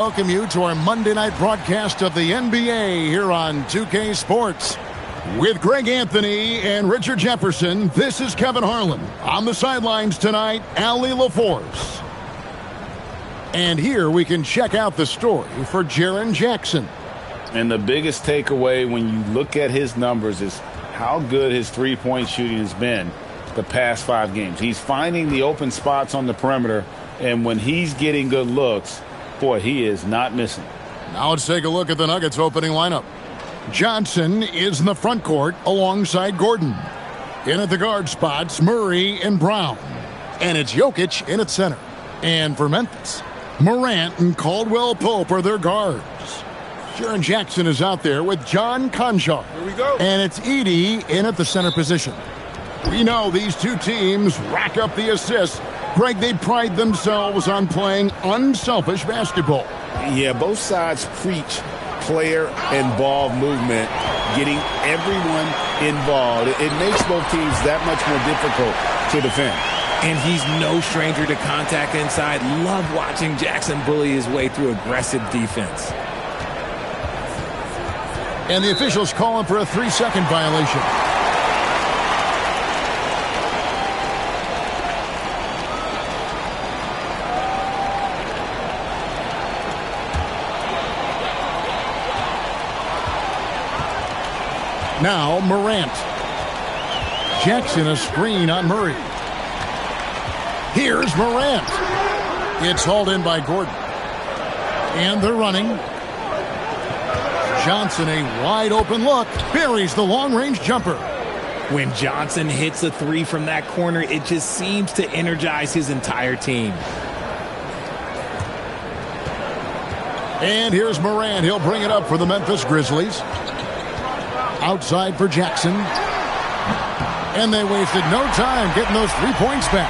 Welcome you to our Monday night broadcast of the NBA here on 2K Sports. With Greg Anthony and Richard Jefferson, this is Kevin Harlan. On the sidelines tonight, Allie LaForce. And here we can check out the story for Jaren Jackson. And the biggest takeaway when you look at his numbers is how good his three-point shooting has been the past 5 games. He's finding the open spots on the perimeter, and when he's getting good looks, boy, he is not missing. Now let's take a look at the Nuggets opening lineup. Johnson is in the front court alongside Gordon. In at the guard spots, Murray and Brown. And it's Jokic in at center. And for Memphis, Morant and Caldwell Pope are their guards. Jaren Jackson is out there with John Konchar. Here we go. And it's Edey in at the center position. We know these two teams rack up the assists. Greg, they pride themselves on playing unselfish basketball. Yeah, both sides preach player and ball movement, getting everyone involved. It makes both teams that much more difficult to defend. And he's no stranger to contact inside. Love watching Jackson bully his way through aggressive defense. And the officials calling for a 3-second violation. Now Morant. Jackson a screen on Murray. Here's Morant. It's hauled in by Gordon. And they're running. Johnson a wide open look. Buries the long-range jumper. When Johnson hits a 3 from that corner, it just seems to energize his entire team. And here's Morant. He'll bring it up for the Memphis Grizzlies. Outside for Jackson. And they wasted no time getting those 3 points back.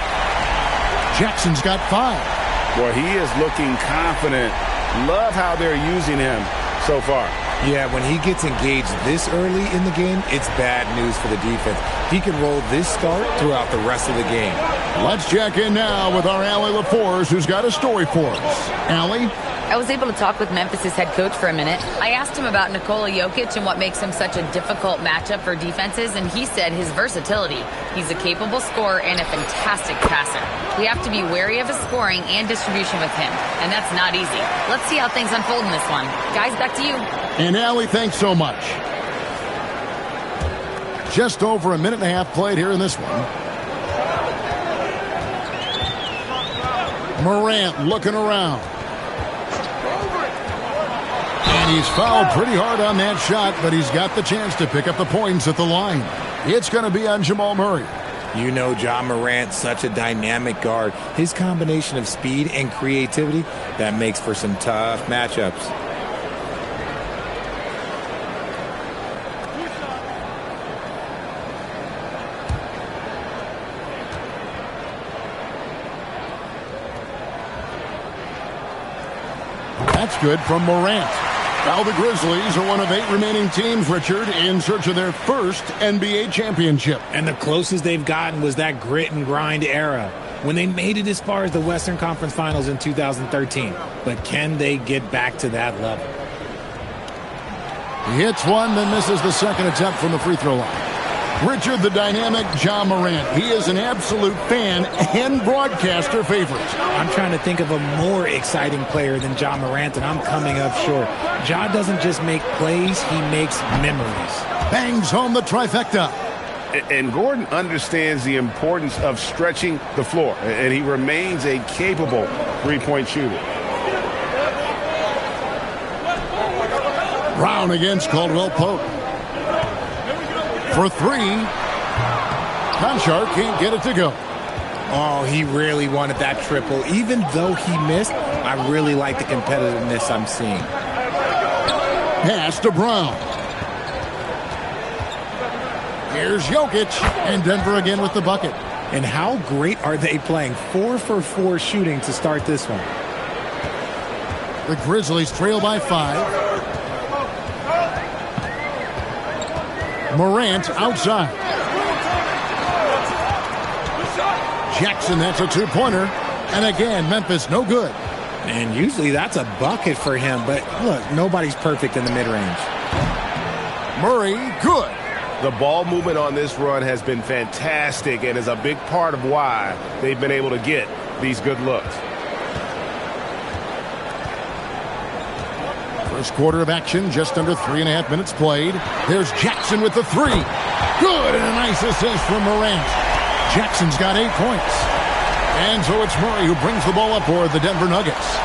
Jackson's got 5. Boy, he is looking confident. Love how they're using him so far. Yeah, when he gets engaged this early in the game, it's bad news for the defense. He can roll this start throughout the rest of the game. Let's check in now with our Allie LaForce, who's got a story for us. Allie? I was able to talk with Memphis' head coach for a minute. I asked him about Nikola Jokic and what makes him such a difficult matchup for defenses, and he said his versatility. He's a capable scorer and a fantastic passer. We have to be wary of his scoring and distribution with him, and that's not easy. Let's see how things unfold in this one. Guys, back to you. And Allie, thanks so much. Just over a minute and a half played here in this one. Morant looking around. And he's fouled pretty hard on that shot, but he's got the chance to pick up the points at the line. It's going to be on Jamal Murray. You know John Morant, such a dynamic guard. His combination of speed and creativity, that makes for some tough matchups. That's good from Morant. Now the Grizzlies are one of 8 remaining teams, Richard, in search of their first NBA championship. And the closest they've gotten was that grit and grind era, when they made it as far as the Western Conference Finals in 2013. But can they get back to that level? He hits one, then misses the second attempt from the free throw line. Richard, the dynamic John Morant. He is an absolute fan and broadcaster favorite. I'm trying to think of a more exciting player than John Morant, and I'm coming up short. John doesn't just make plays, he makes memories. Bangs home the trifecta. And Gordon understands the importance of stretching the floor, and he remains a capable three-point shooter. Brown against Caldwell Pope. For 3, Konchar can't get it to go. Oh, he really wanted that triple. Even though he missed, I really like the competitiveness I'm seeing. Pass to Brown. Here's Jokic, and Denver again with the bucket. And how great are they playing? 4 for 4 shooting to start this one. The Grizzlies trail by 5. Morant outside. Jackson, that's a 2-pointer. And again, Memphis no good. And usually that's a bucket for him. But look, nobody's perfect in the mid-range. Murray, good. The ball movement on this run has been fantastic and is a big part of why they've been able to get these good looks. First quarter of action, just under 3.5 minutes played. There's Jackson with the three. Good, and a nice assist from Morant. Jackson's got 8 points. And so it's Murray who brings the ball up for the Denver Nuggets,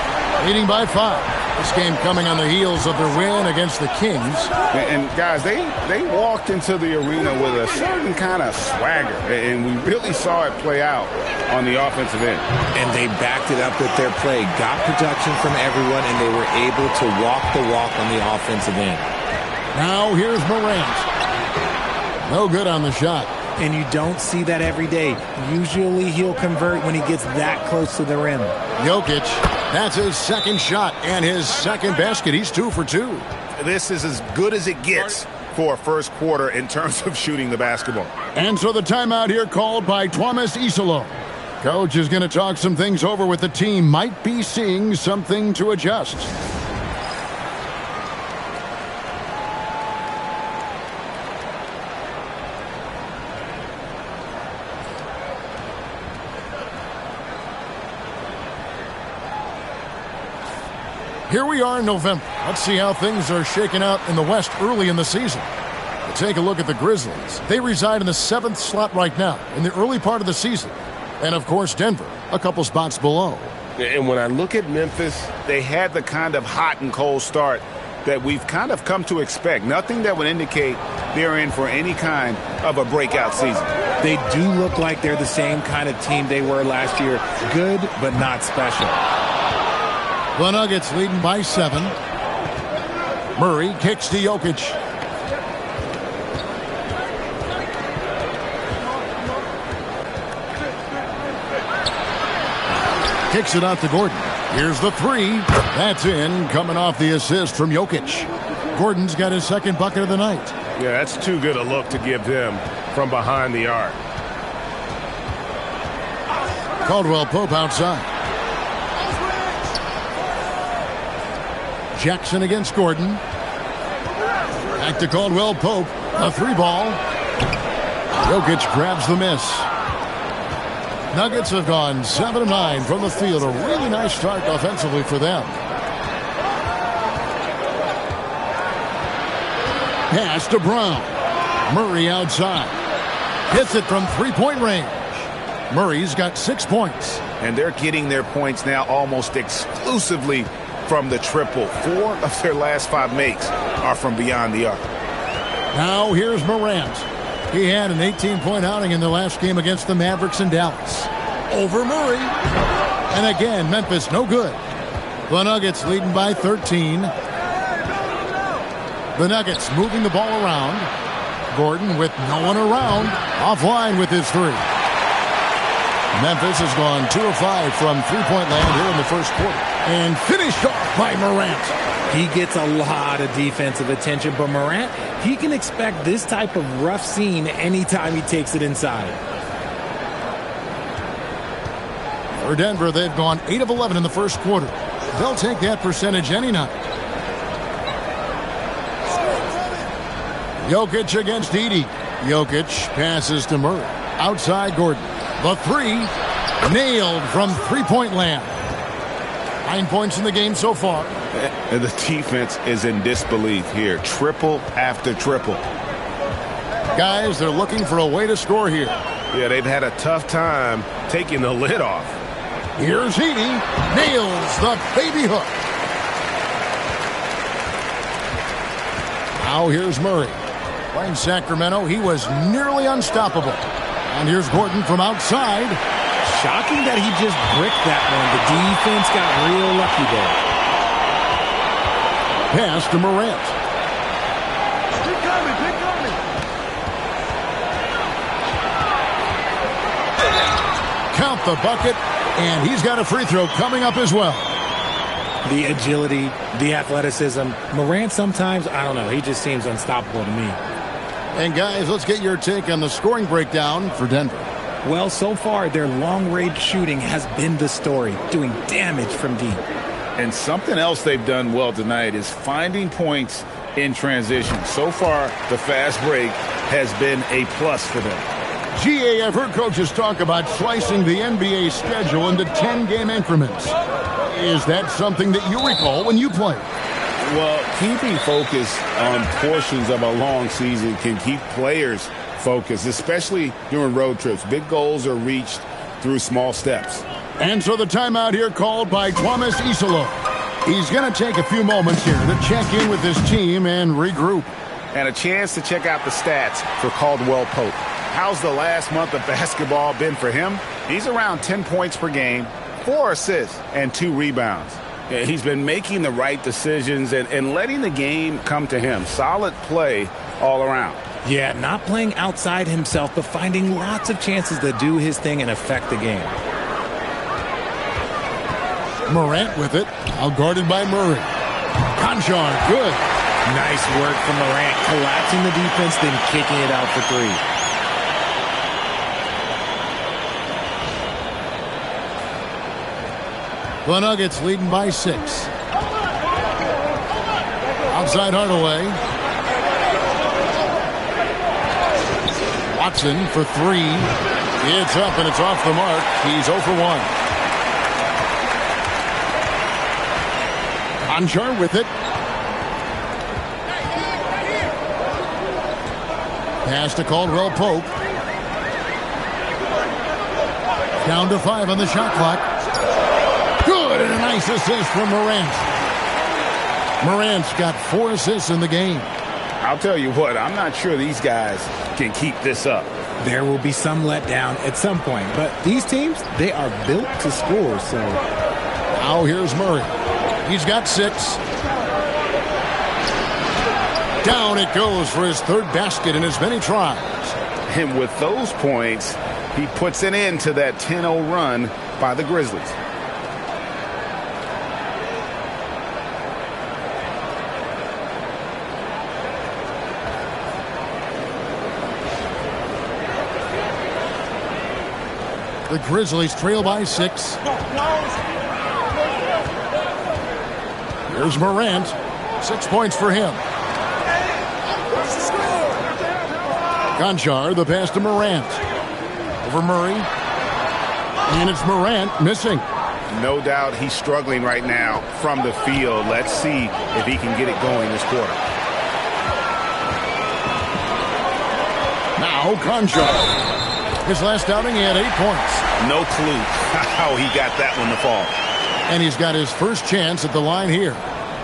leading by 5. This game coming on the heels of their win against the Kings. And guys, they walked into the arena with a certain kind of swagger, and we really saw it play out on the offensive end. And they backed it up with their play, got production from everyone, and they were able to walk the walk on the offensive end. Now here's Morant. No good on the shot. And you don't see that every day. Usually he'll convert when he gets that close to the rim. Jokic, that's his second shot and his second basket. He's 2 for 2. This is as good as it gets for a first quarter in terms of shooting the basketball. And so the timeout here called by Thomas Isolo. Coach is going to talk some things over with the team. Might be seeing something to adjust. Here we are in November. Let's see how things are shaking out in the West early in the season. We'll take a look at the Grizzlies. They reside in the 7th slot right now in the early part of the season. And, of course, Denver, a couple spots below. And when I look at Memphis, they had the kind of hot and cold start that we've kind of come to expect. Nothing that would indicate they're in for any kind of a breakout season. They do look like they're the same kind of team they were last year. Good, but not special. The Nuggets leading by 7. Murray kicks to Jokic. Kicks it out to Gordon. Here's the three. That's in, coming off the assist from Jokic. Gordon's got his second bucket of the night. Yeah, that's too good a look to give them from behind the arc. Caldwell Pope outside. Jackson against Gordon. Back to Caldwell Pope. A 3-ball. Jokic grabs the miss. Nuggets have gone 7 of 9 from the field. A really nice start offensively for them. Pass to Brown. Murray outside. Hits it from 3-point range. Murray's got 6 points. And they're getting their points now almost exclusively from the triple. 4 of their last 5 makes are from beyond the arc. Now here's Morant. He had an 18-point outing in the last game against the Mavericks in Dallas. Over Murray. And again, Memphis no good. The Nuggets leading by 13. The Nuggets moving the ball around. Gordon with no one around. Offline with his 3. Memphis has gone 2 of 5 from 3-point land here in the first quarter. And finished off by Morant. He gets a lot of defensive attention, but Morant, he can expect this type of rough scene anytime he takes it inside. For Denver, they've gone 8 of 11 in the first quarter. They'll take that percentage any night. Jokic against Edey. Jokic passes to Murray. Outside Gordon. The 3 nailed from 3-point land. 9 points in the game so far. And the defense is in disbelief here. Triple after triple. Guys, they're looking for a way to score here. Yeah, they've had a tough time taking the lid off. Here's Edey. Nails the baby hook. Now here's Murray. Playing Sacramento, he was nearly unstoppable. And here's Gordon from outside. Shocking that he just bricked that one. The defense got real lucky there. Pass to Morant. Keep coming. Count the bucket, and he's got a free throw coming up as well. The agility, the athleticism. Morant sometimes, I don't know, he just seems unstoppable to me. And guys, let's get your take on the scoring breakdown for Denver. Well, so far, their long-range shooting has been the story, doing damage from deep. And something else they've done well tonight is finding points in transition. So far, the fast break has been a plus for them. GA, I've heard coaches talk about slicing the NBA schedule into 10-game increments. Is that something that you recall when you played? Well, keeping focus on portions of a long season can keep players focused, especially during road trips. Big goals are reached through small steps. And so the timeout here called by Thomas Isolo. He's going to take a few moments here to check in with his team and regroup. And a chance to check out the stats for Caldwell Pope. How's the last month of basketball been for him? He's around 10 points per game, 4 assists, and 2 rebounds. Yeah, he's been making the right decisions and letting the game come to him. Solid play all around. Yeah, not playing outside himself, but finding lots of chances to do his thing and affect the game. Morant with it, outguarded by Murray. Conchar, good. Nice work from Morant, collapsing the defense, then kicking it out for 3. The Nuggets leading by 6. Outside Hardaway. Watson for 3. It's up and it's off the mark. He's 0 for 1. Conchar with it. Pass to Caldwell Pope. Down to 5 on the shot clock. Good, and a nice assist from Morant. Morant's got 4 assists in the game. I'll tell you what, I'm not sure these guys can keep this up. There will be some letdown at some point, but these teams, they are built to score, so. Now here's Murray. He's got 6. Down it goes for his 3rd basket in as many tries. And with those points, he puts an end to that 10-0 run by the Grizzlies. The Grizzlies trail by 6. Here's Morant. 6 points for him. Conchar, the pass to Morant. Over Murray. And it's Morant missing. No doubt he's struggling right now from the field. Let's see if he can get it going this quarter. Now Conchar. His last outing, he had 8 points. No clue how he got that one to fall. And he's got his first chance at the line here.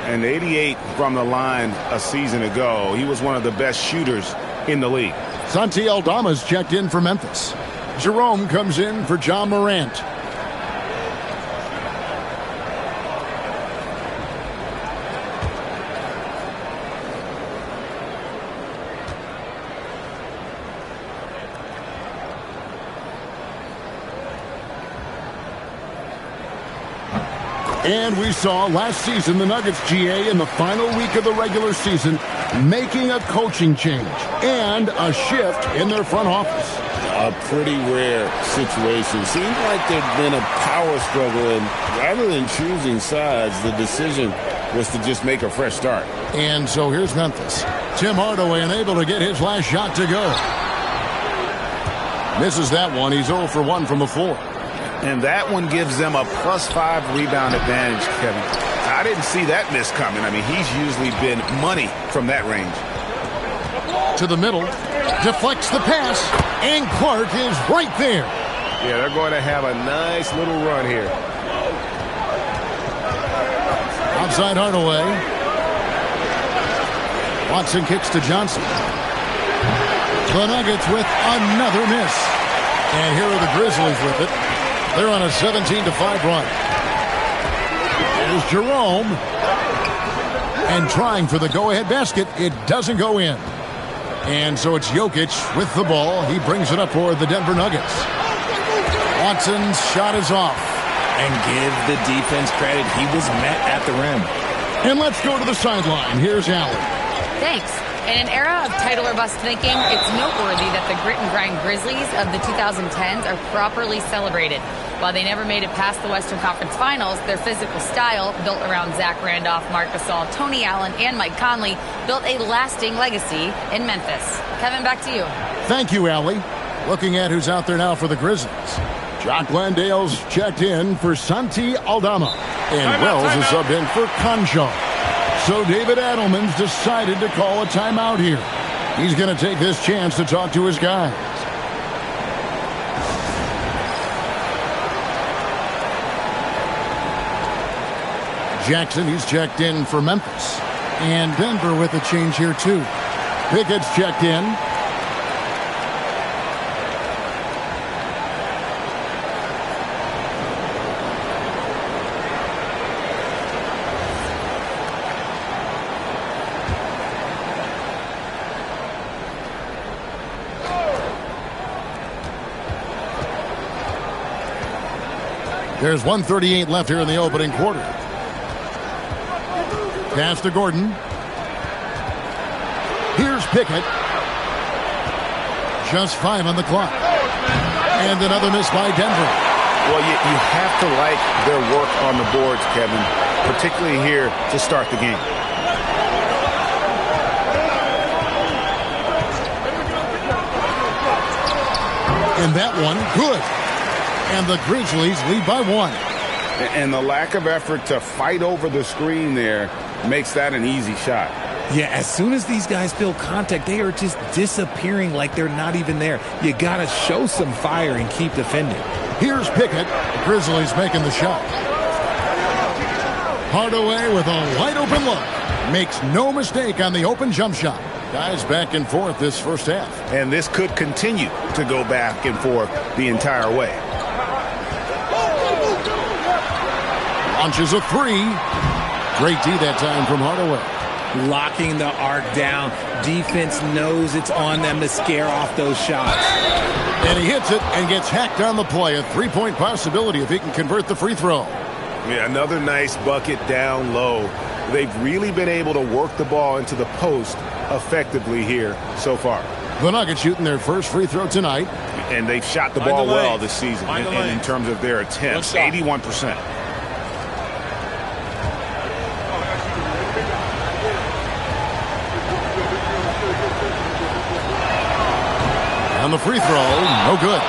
And 88 from the line a season ago. He was one of the best shooters in the league. Santi Aldama's checked in for Memphis. Jerome comes in for John Morant. And we saw last season the Nuggets, GA, in the final week of the regular season, making a coaching change and a shift in their front office. A pretty rare situation. Seems like there'd been a power struggle, and rather than choosing sides, the decision was to just make a fresh start. And so here's Memphis. Tim Hardaway unable to get his last shot to go. Misses that one. He's 0 for 1 from the floor. And that one gives them a +5 rebound advantage, Kevin. I didn't see that miss coming. I mean, he's usually been money from that range. To the middle. Deflects the pass. And Clark is right there. Yeah, they're going to have a nice little run here. Outside Hardaway. Watson kicks to Johnson. The Nuggets with another miss. And here are the Grizzlies with it. They're on a 17-5 run. There's Jerome. And trying for the go-ahead basket. It doesn't go in. And so it's Jokic with the ball. He brings it up for the Denver Nuggets. Watson's shot is off. And give the defense credit. He was met at the rim. And let's go to the sideline. Here's Allen. Thanks. In an era of title or bust thinking, it's noteworthy that the Grit and Grind Grizzlies of the 2010s are properly celebrated. While they never made it past the Western Conference Finals, their physical style, built around Zach Randolph, Marc Gasol, Tony Allen, and Mike Conley, built a lasting legacy in Memphis. Kevin, back to you. Thank you, Allie. Looking at who's out there now for the Grizzlies. Jock Landale's checked in for Santi Aldama. And Wells is subbed in for Concho. So David Adelman's decided to call a timeout here. He's going to take this chance to talk to his guys. Jackson, he's checked in for Memphis. And Denver with a change here, too. Pickett's checked in. There's 1:38 left here in the opening quarter. Pass to Gordon. Here's Pickett. Just 5 on the clock. And another miss by Denver. Well, you have to like their work on the boards, Kevin, particularly here to start the game. And that one, good. And the Grizzlies lead by 1. And the lack of effort to fight over the screen there makes that an easy shot. Yeah, as soon as these guys feel contact, they are just disappearing like they're not even there. You got to show some fire and keep defending. Here's Pickett. The Grizzlies making the shot. Hardaway with a wide open look. Makes no mistake on the open jump shot. Guys back and forth this first half. And this could continue to go back and forth the entire way. Launches a 3. Great D that time from Hardaway. Locking the arc down. Defense knows it's on them to scare off those shots. And he hits it and gets hacked on the play. A 3-point possibility if he can convert the free throw. Yeah, another nice bucket down low. They've really been able to work the ball into the post effectively here so far. The Nuggets shooting their first free throw tonight. And they've shot the ball well this season in terms of their attempts. 81%. On the free throw, no good.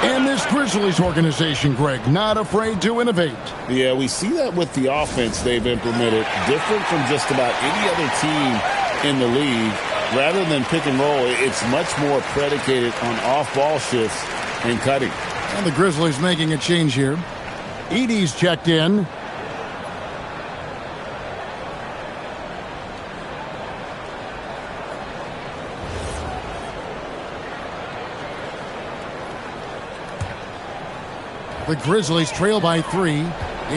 And this Grizzlies organization, Greg, not afraid to innovate. Yeah, we see that with the offense they've implemented, different from just about any other team in the league. Rather than pick and roll, it's much more predicated on off-ball shifts and cutting. And the Grizzlies making a change here. Edey's checked in. The Grizzlies trail by 3.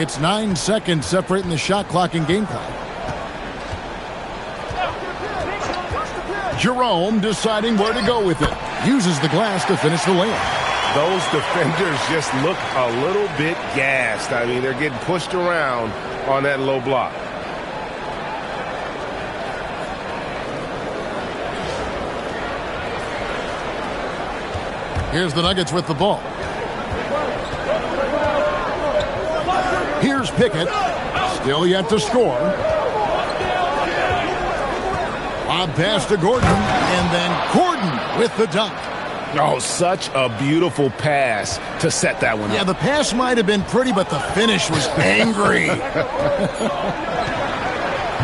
It's 9 seconds separating the shot clock and game clock. Jerome deciding where to go with it. Uses the glass to finish the layup. Those defenders just look a little bit gassed. I mean, they're getting pushed around on that low block. Here's the Nuggets with the ball. Here's Pickett. Still yet to score. A pass to Gordon. And then Gordon with the dunk. Oh, such a beautiful pass to set that one up. Yeah, the pass might have been pretty, but the finish was angry.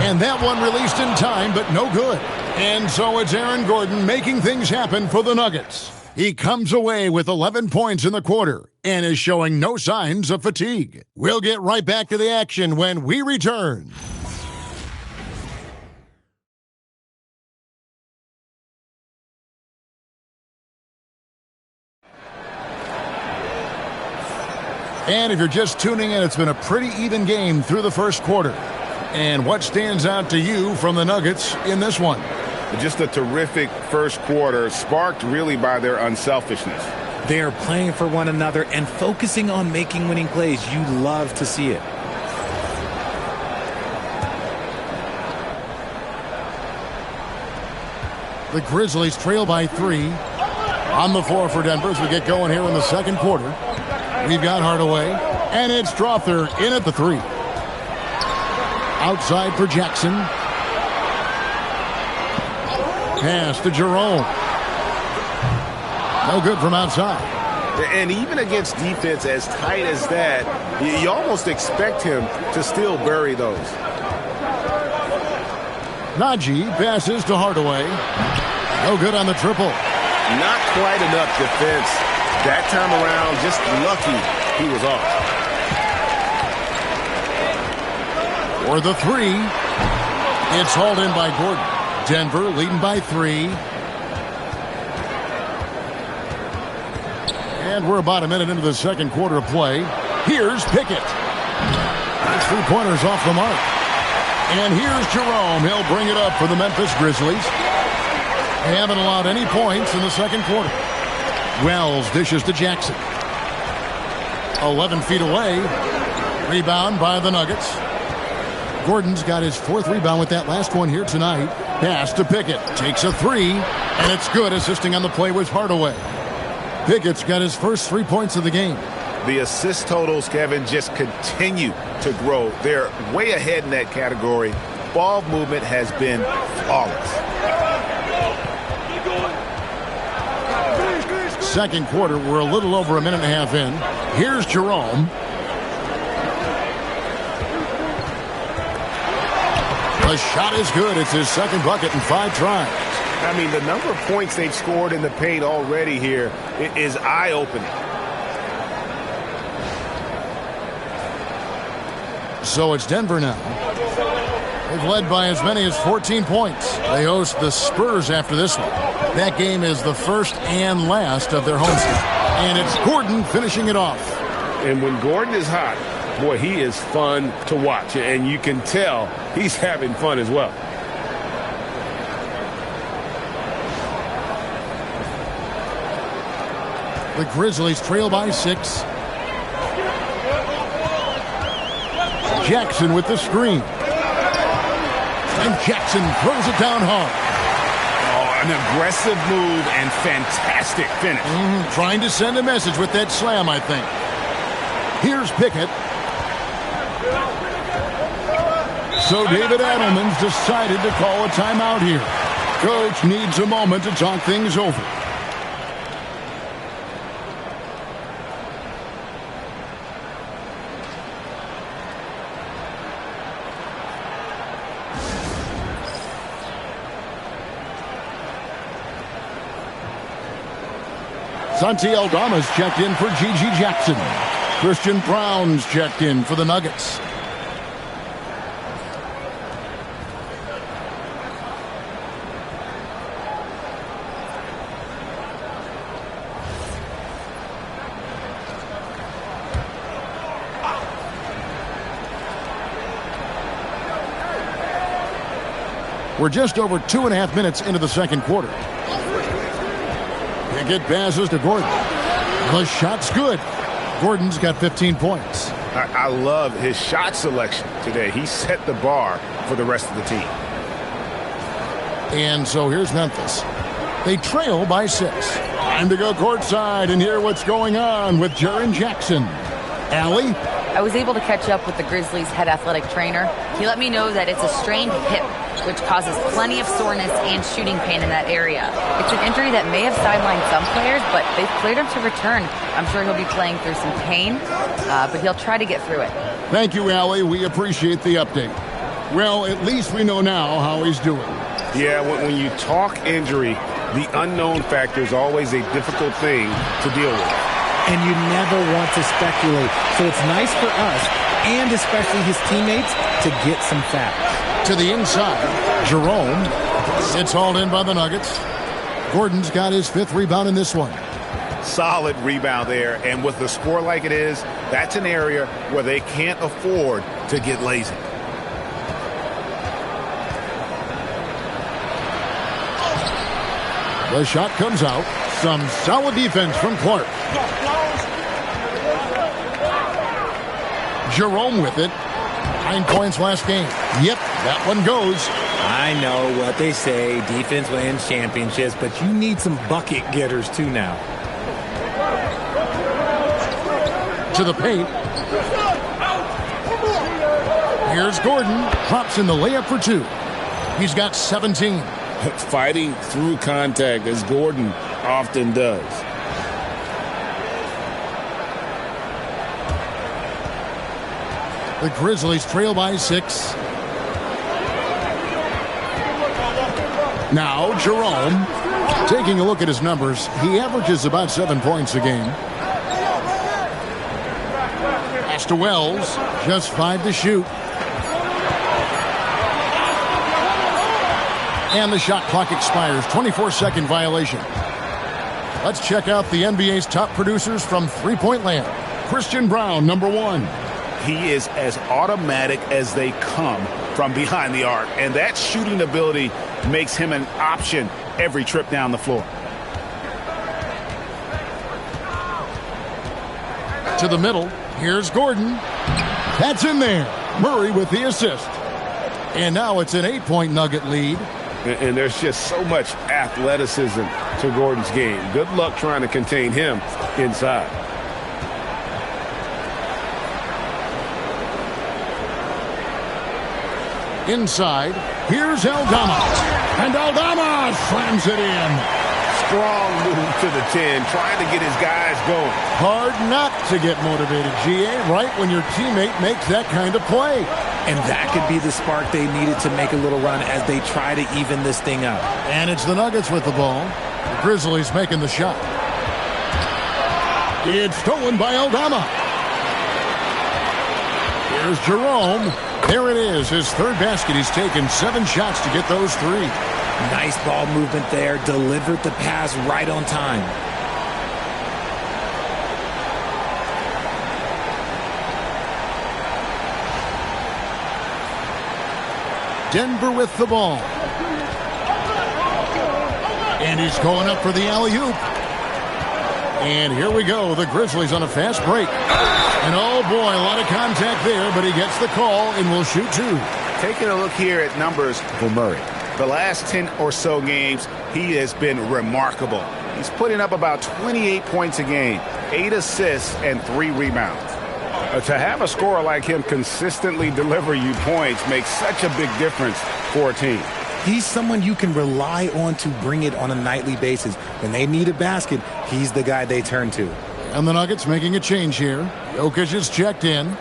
And that one released in time, but no good. And so it's Aaron Gordon making things happen for the Nuggets. He comes away with 11 points in the quarter and is showing no signs of fatigue. We'll get right back to the action when we return. And if you're just tuning in, it's been a pretty even game through the first quarter. And what stands out to you from the Nuggets in this one? Just a terrific first quarter, sparked really by their unselfishness. They are playing for one another and focusing on making winning plays. You love to see it. The Grizzlies trail by 3. On the floor for Denver as we get going here in the second quarter. We've got Hardaway, and it's Strother in at the 3. Outside for Jackson. Pass to Jerome. No good from outside. And even against defense as tight as that, you almost expect him to still bury those. Najee passes to Hardaway. No good on the triple. Not quite enough defense. That time around, just lucky he was off. For the 3. It's hauled in by Gordon. Denver leading by 3. And we're about a minute into the second quarter of play. Here's Pickett. That's 3-pointers off the mark. And here's Jerome. He'll bring it up for the Memphis Grizzlies. They haven't allowed any points in the second quarter. Wells dishes to Jackson. 11 feet away. Rebound by the Nuggets. Gordon's got his 4th rebound with that last one here tonight. Pass to Pickett. Takes a 3. And it's good. Assisting on the play was Hardaway. Pickett's got his first 3 points of the game. The assist totals, Kevin, just continue to grow. They're way ahead in that category. Ball movement has been flawless. Second quarter, we're a little over a minute and a half in. Here's Jerome. The shot is good. It's his second bucket in 5 tries. I mean, the number of points they've scored in the paint already here is eye-opening. So it's Denver now. They've led by as many as 14 points. They host the Spurs after this one. That game is the first and last of their homestand. And it's Gordon finishing it off. And when Gordon is hot, boy, he is fun to watch. And you can tell he's having fun as well. The Grizzlies trail by 6. Jackson with the screen. And Jackson throws it down hard. Oh, an aggressive move and fantastic finish. Trying to send a message with that slam, I think. Here's Pickett. So David Adelman's decided to call a timeout here. Coach needs a moment to talk things over. Santi Aldama's checked in for Gigi Jackson. Christian Brown's checked in for the Nuggets. We're just over 2.5 minutes into the second quarter. Pickett passes to Gordon. The shot's good. Gordon's got 15 points. I love his shot selection today. He set the bar for the rest of the team. And so here's Memphis. They trail by 6. Time to go courtside and hear what's going on with Jaren Jackson. Allie? I was able to catch up with the Grizzlies' head athletic trainer. He let me know that it's a strained hip, which causes plenty of soreness and shooting pain in that area. It's an injury that may have sidelined some players, but they've cleared him to return. I'm sure he'll be playing through some pain, but he'll try to get through it. Thank you, Allie. We appreciate the update. Well, at least we know now how he's doing. Yeah, when you talk injury, the unknown factor is always a difficult thing to deal with. And you never want to speculate. So it's nice for us, and especially his teammates, to get some facts. To the inside, Jerome. It's hauled in by the Nuggets. Gordon's got his 5th rebound in this one. Solid rebound there, and with the score like it is, that's an area where they can't afford to get lazy. The shot comes out. Some solid defense from Clark. Jerome with it. 9 points last game. Yep, that one goes. I know what they say, defense wins championships, but you need some bucket getters too now. to the paint. Here's Gordon. Drops in the layup for 2. He's got 17. Fighting through contact, as Gordon often does. The Grizzlies trail by 6. Now Jerome. Taking a look at his numbers, he averages about 7 points a game. Pass to Wells. Just 5 to shoot. And the shot clock expires. 24-second violation. Let's check out the NBA's top producers from three-point land. Christian Brown, number 1. He is as automatic as they come from behind the arc, and that shooting ability makes him an option every trip down the floor. To the middle. Here's Gordon. That's in there. Murray with the assist. And now it's an 8-point Nugget lead. And there's just so much athleticism to Gordon's game. Good luck trying to contain him inside. Inside, here's Aldama. And Aldama slams it in. Strong move to the 10, trying to get his guys going. Hard not to get motivated, GA, right when your teammate makes that kind of play. And that could be the spark they needed to make a little run as they try to even this thing up. And it's the Nuggets with the ball. The Grizzlies making the shot. It's stolen by Aldama. Here's Jerome. There it is, his third basket. He's taken 7 shots to get those 3. Nice ball movement there. Delivered the pass right on time. Denver with the ball. And he's going up for the alley-oop. And here we go. The Grizzlies on a fast break. And oh boy, a lot of contact there, but he gets the call and will shoot 2. Taking a look here at numbers for Murray. The last 10 or so games, he has been remarkable. He's putting up about 28 points a game, 8 assists, and 3 rebounds. To have a scorer like him consistently deliver you points makes such a big difference for a team. He's someone you can rely on to bring it on a nightly basis. When they need a basket, he's the guy they turn to. And the Nuggets making a change here. Jokic is checked in.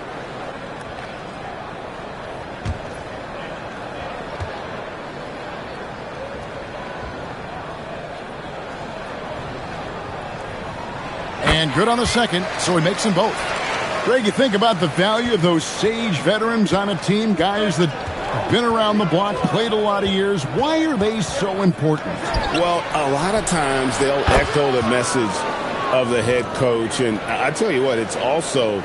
And good on the second, so he makes them both. Greg, you think about the value of those sage veterans on a team, guys that have been around the block, played a lot of years. Why are they so important? Well, a lot of times they'll echo the message of the head coach. And I tell you what, it's also,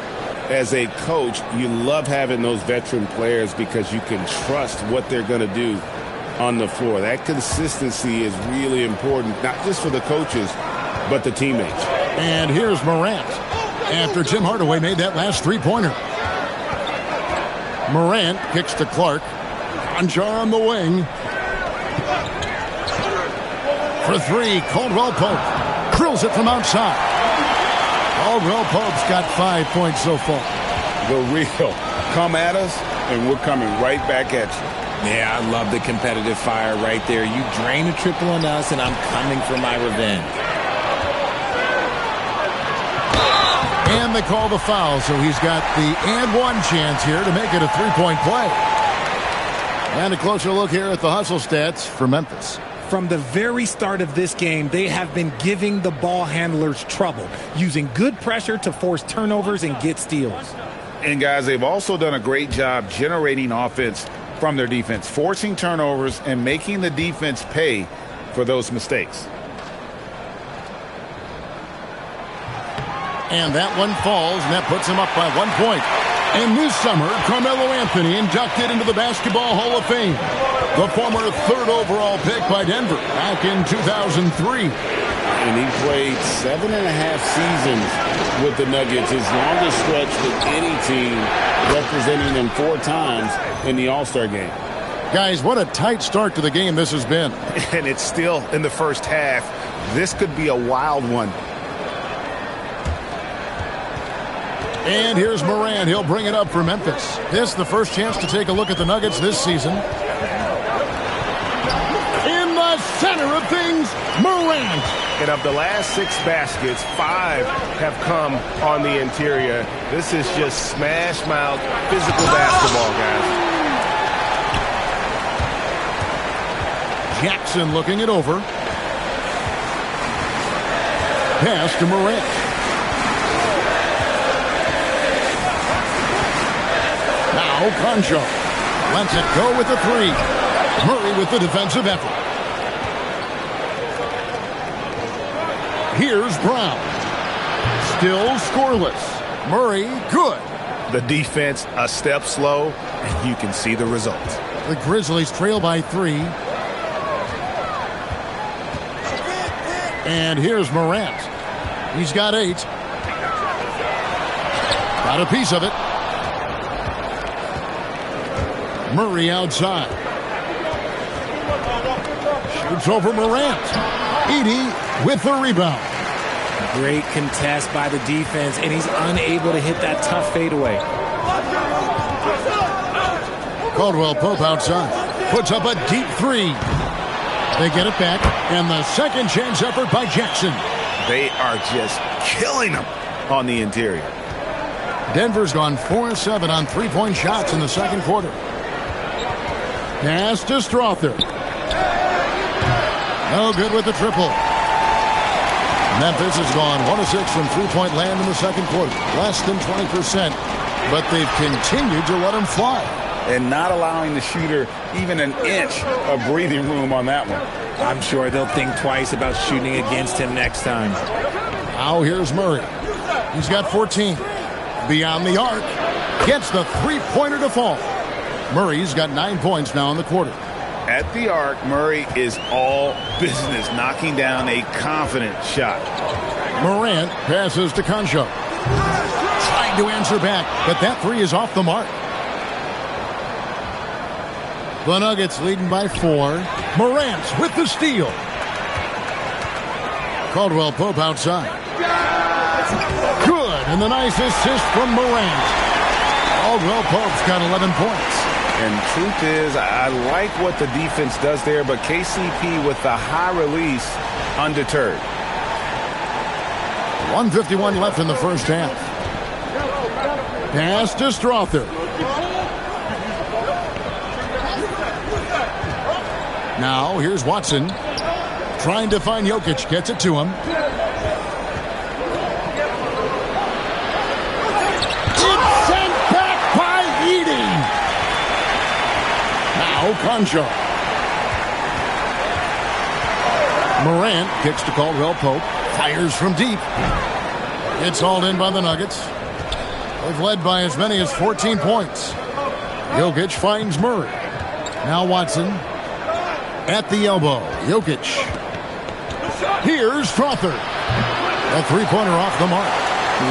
as a coach, you love having those veteran players because you can trust what they're going to do on the floor. That consistency is really important, not just for the coaches, but the teammates. And here's Morant after Tim Hardaway made that last three-pointer. Morant kicks to Clark. Conjar on the wing. For 3, Caldwell Pope. Drills it from outside. Caldwell Pope's got 5 points so far. The real. Come at us, and we're coming right back at you. Yeah, I love the competitive fire right there. You drain a triple on us, and I'm coming for my revenge. And they call the foul, so he's got the and one chance here to make it a three-point play. And a closer look here at the hustle stats for Memphis. From the very start of this game, they have been giving the ball handlers trouble, using good pressure to force turnovers and get steals. And guys, they've also done a great job generating offense from their defense, forcing turnovers and making the defense pay for those mistakes. And that one falls, and that puts him up by 1 point. And this summer, Carmelo Anthony inducted into the Basketball Hall of Fame. The former 3rd overall pick by Denver back in 2003. And he played 7.5 seasons with the Nuggets, his longest stretch with any team, representing them 4 times in the All-Star game. Guys, what a tight start to the game this has been. And it's still in the first half. This could be a wild one. And here's Morant. He'll bring it up for Memphis. This is the first chance to take a look at the Nuggets this season. In the center of things, Morant. And of the last 6 baskets, 5 have come on the interior. This is just smash mouth physical basketball, guys. Jackson looking it over. Pass to Morant. Now Concho lets it go with the 3. Murray with the defensive effort. Here's Brown. Still scoreless. Murray, good. The defense a step slow, and you can see the results. The Grizzlies trail by 3. And here's Morant. He's got 8. Got a piece of it. Murray outside. Shoots over Morant. Edey with the rebound. Great contest by the defense, and he's unable to hit that tough fadeaway. Caldwell Pope outside. Puts up a deep 3. They get it back, and the second chance effort by Jackson. They are just killing them on the interior. Denver's gone 4-7 on three-point shots in the second quarter. Pass to Strother. No good with the triple. Memphis has gone 1-6 from three-point land in the second quarter. Less than 20%, but they've continued to let him fly. And not allowing the shooter even an inch of breathing room on that one. I'm sure they'll think twice about shooting against him next time. Now here's Murray. He's got 14. Beyond the arc. Gets the three-pointer to fall. Murray's got 9 points now in the quarter. At the arc, Murray is all business, knocking down a confident shot. Morant passes to Concho. Trying to answer back, but that 3 is off the mark. The Nuggets leading by 4. Morant with the steal. Caldwell Pope outside. Good, and the nice assist from Morant. Caldwell Pope's got 11 points. And truth is, I like what the defense does there, but KCP with the high release, undeterred. 1:51 left in the first half. Pass to Strother. Now here's Watson. Trying to find Jokic. Gets it to him. It's sent back by Edey. Now Concho. Morant kicks to Caldwell Pope. Fires from deep. It's hauled in by the Nuggets. They've led by as many as 14 points. Jokic finds Murray. Now Watson. At the elbow. Jokic. Here's Strother. A three-pointer off the mark.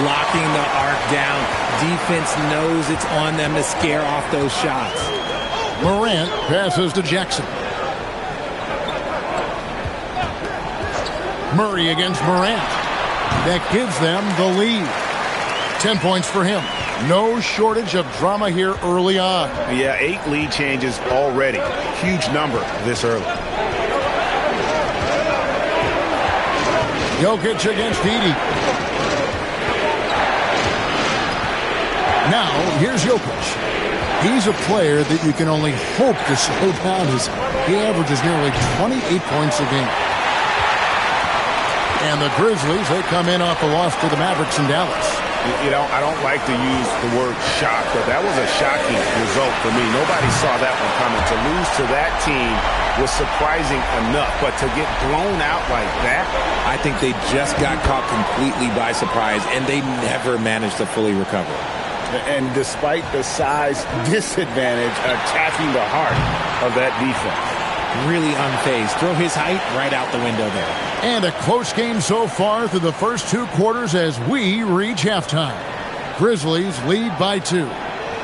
Locking the arc down. Defense knows it's on them to scare off those shots. Morant passes to Jackson. Murray against Morant. That gives them the lead. 10 points for him. No shortage of drama here early on. Yeah, 8 lead changes already. Huge number this early. Jokic against Edey. Now, here's Jokic. He's a player that you can only hope to slow down. He averages nearly 28 points a game. And the Grizzlies, they come in off a loss to the Mavericks in Dallas. You know, I don't like to use the word shock, but that was a shocking result for me. Nobody saw that one coming. To lose to that team was surprising enough, but to get blown out like that, I think they just got caught completely by surprise, and they never managed to fully recover. And despite the size disadvantage, attacking the heart of that defense. Really unfazed. Throw his height right out the window there. And a close game so far through the first 2 quarters as we reach halftime. Grizzlies lead by 2.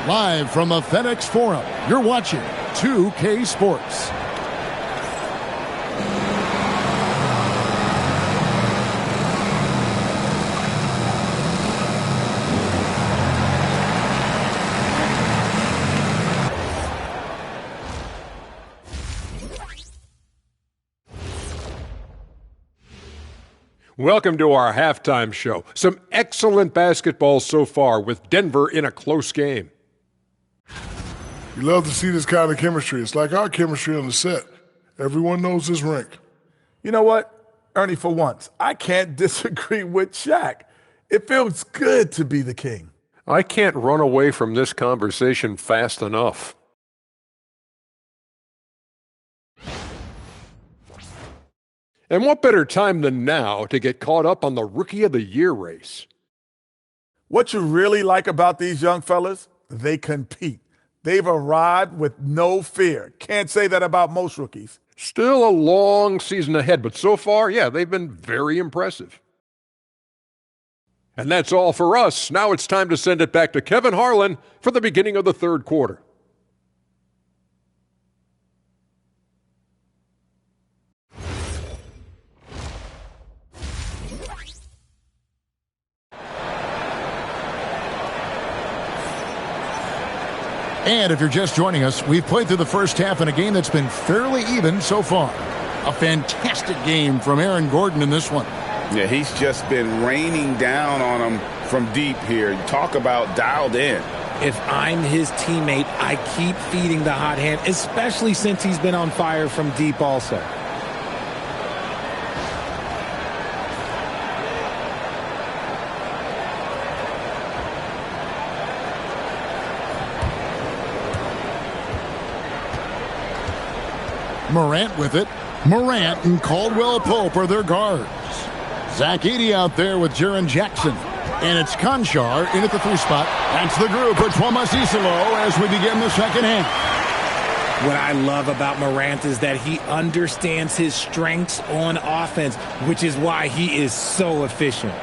Live from the FedEx Forum, you're watching 2K Sports. Welcome to our halftime show. Some excellent basketball so far with Denver in a close game. You love to see this kind of chemistry. It's like our chemistry on the set. Everyone knows his rank. You know what, Ernie, for once, I can't disagree with Shaq. It feels good to be the king. I can't run away from this conversation fast enough. And what better time than now to get caught up on the Rookie of the Year race? What you really like about these young fellas, they compete. They've arrived with no fear. Can't say that about most rookies. Still a long season ahead, but so far, yeah, they've been very impressive. And that's all for us. Now it's time to send it back to Kevin Harlan for the beginning of the third quarter. And if you're just joining us, we've played through the first half in a game that's been fairly even so far. A fantastic game from Aaron Gordon in this one. Yeah, he's just been raining down on him from deep here. Talk about dialed in. If I'm his teammate, I keep feeding the hot hand, especially since he's been on fire from deep also. Morant with it. Morant and Caldwell Pope are their guards. Zach Edey out there with Jaren Jackson. And it's Conchar in at the 3 spot. That's the group for Thomas Isolo as we begin the second half. What I love about Morant is that he understands his strengths on offense, which is why he is so efficient.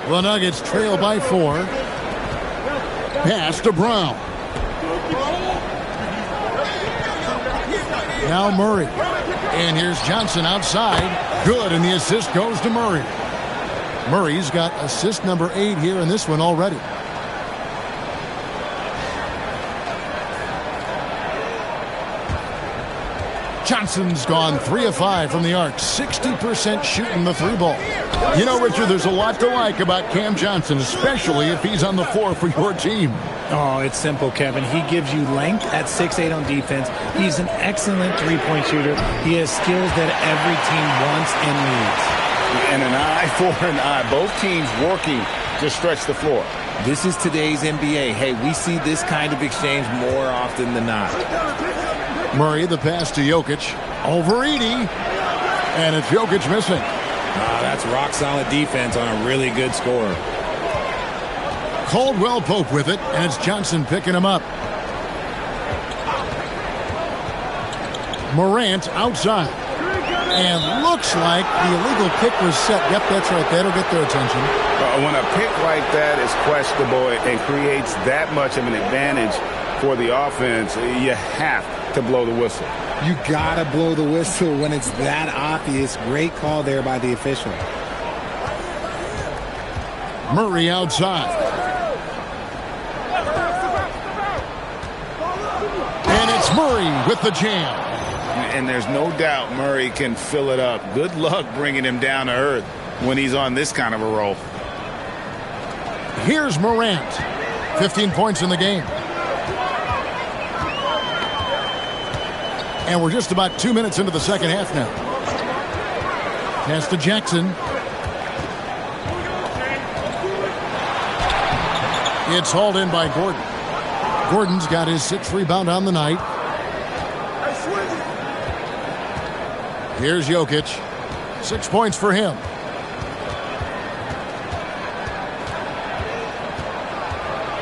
The Nuggets trail by 4. Pass to Brown. Now Murray. And here's Johnson outside. Good, and the assist goes to Murray. Murray's got assist number 8 here in this one already. Johnson's gone 3 of 5 from the arc. 60% shooting the 3 ball. You know, Richard, there's a lot to like about Cam Johnson, especially if he's on the floor for your team. Oh, it's simple, Kevin. He gives you length at 6'8" on defense. He's an excellent three-point shooter. He has skills that every team wants and needs. And an eye for an eye. Both teams working to stretch the floor. This is today's NBA. Hey, we see this kind of exchange more often than not. Murray, the pass to Jokic. Over Edey. And it's Jokic missing. That's rock-solid defense on a really good score. Caldwell Pope with it, and it's Johnson picking him up. Morant outside. And looks like the illegal pick was set. Yep, that's right. That'll get their attention. When a pick like that is questionable and creates that much of an advantage for the offense, you have to blow the whistle. You gotta blow the whistle when it's that obvious. Great call there by the official. Murray outside. And it's Murray with the jam. And there's no doubt Murray can fill it up. Good luck bringing him down to earth when he's on this kind of a roll. Here's Morant. 15 points in the game. And we're just about 2 minutes into the second half now. Pass to Jackson. It's hauled in by Gordon. Gordon's got his 6th rebound on the night. Here's Jokic. 6 points for him.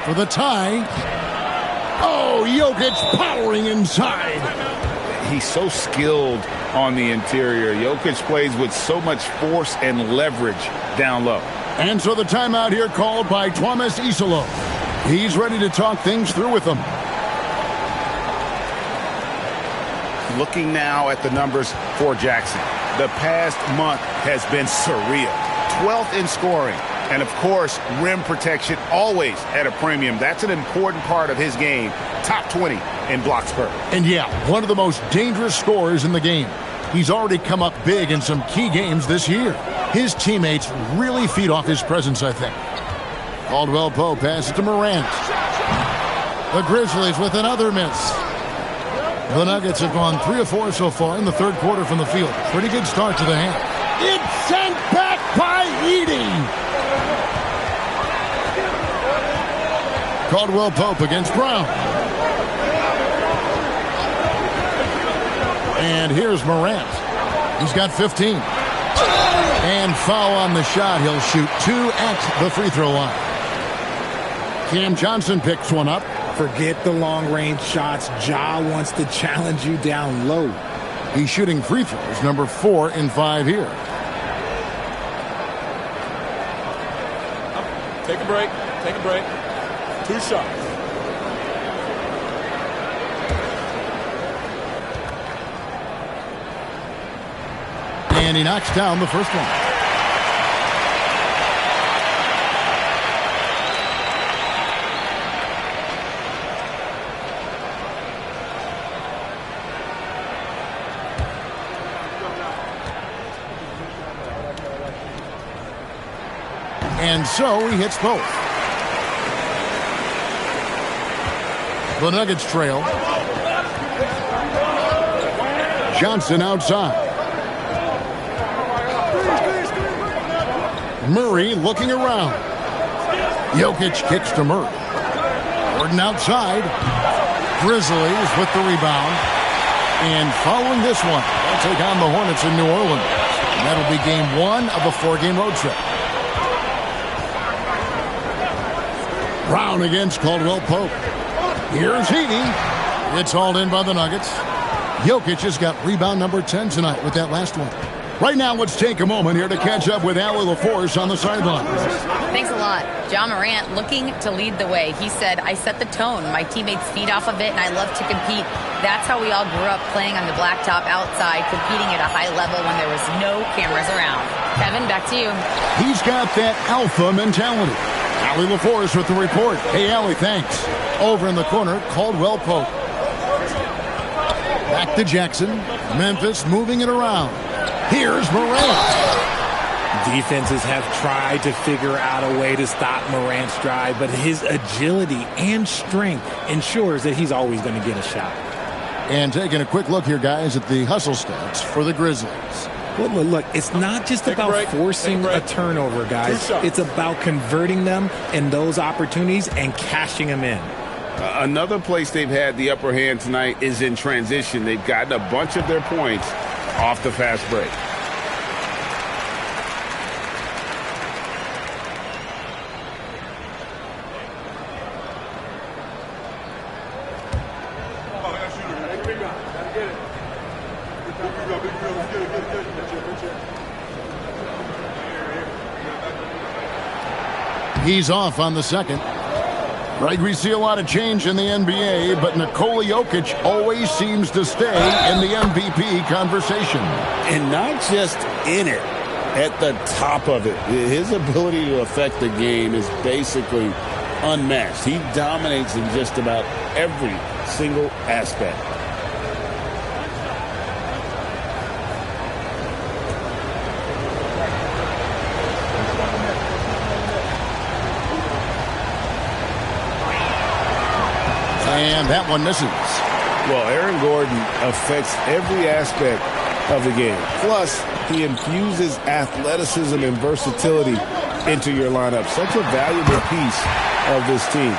For the tie. Oh, Jokic powering inside. He's so skilled on the interior. Jokic plays with so much force and leverage down low. And so the timeout here called by Thomas Isolo. He's ready to talk things through with them. Looking now at the numbers for Jackson. The past month has been surreal. 12th in scoring, And, of course, rim protection always at a premium. That's an important part of his game. Top 20 in blocks per. And, yeah, one of the most dangerous scorers in the game. He's already come up big in some key games this year. His teammates really feed off his presence, I think. Caldwell Pope passes to Morant. The Grizzlies with another miss. The Nuggets have gone 3 of 4 so far in the third quarter from the field. Pretty good start to the half. It's sent back by Edey. Caldwell Pope against Brown. And here's Morant. He's got 15. And foul on the shot. He'll shoot 2 at the free throw line. Cam Johnson picks one up. Forget the long-range shots. Ja wants to challenge you down low. He's shooting free throws, number 4 in 5 here. Take a break. Take a break. 2 shots. And he knocks down the first one. And so he hits both. The Nuggets trail. Johnson outside. Murray looking around. Jokic kicks to Murray. Gordon outside. Grizzlies with the rebound. And following this one, they'll take on the Hornets in New Orleans. And that'll be game 1 of a 4-game road trip. Brown against Caldwell Pope. Here's Edey. It's hauled in by the Nuggets. Jokic has got rebound number 10 tonight with that last one. Right now, let's take a moment here to catch up with Allie LaForce on the sidelines. Thanks a lot. Ja Morant looking to lead the way. He said, I set the tone. My teammates feed off of it, and I love to compete. That's how we all grew up, playing on the blacktop outside, competing at a high level when there was no cameras around. Kevin, back to you. He's got that alpha mentality. Allie LaForce with the report. Hey, Allie, thanks. Over in the corner, Caldwell Pope. Back to Jackson. Memphis moving it around. Here's Morant. Defenses have tried to figure out a way to stop Morant's drive, but his agility and strength ensures that he's always going to get a shot. And taking a quick look here, guys, at the hustle stats for the Grizzlies. Well, look, it's not just about forcing a turnover, guys. It's about converting them in those opportunities and cashing them in. Another place they've had the upper hand tonight is in transition. They've gotten a bunch of their points off the fast break. He's off on the second. Right, we see a lot of change in the NBA, but Nikola Jokic always seems to stay in the MVP conversation. And not just in it, at the top of it. His ability to affect the game is basically unmatched. He dominates in just about every single aspect. And that one misses. Well, Aaron Gordon affects every aspect of the game. Plus, he infuses athleticism and versatility into your lineup. Such a valuable piece of this team.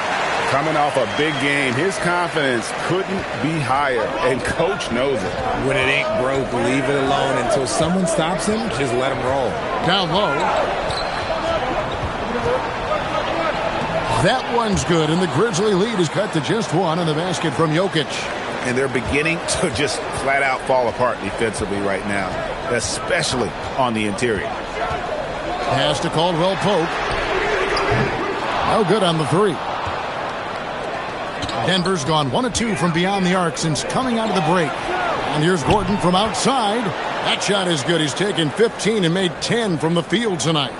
Coming off a big game, his confidence couldn't be higher, and Coach knows it. When it ain't broke, leave it alone until someone stops him. Just let him roll. Down low. That one's good, and the Grizzly lead is cut to just 1 in the basket from Jokic. And they're beginning to just flat out fall apart defensively right now, especially on the interior. Pass to Caldwell Pope. No good on the 3. Denver's gone 1 of 2 from beyond the arc since coming out of the break. And here's Gordon from outside. That shot is good. He's taken 15 and made 10 from the field tonight.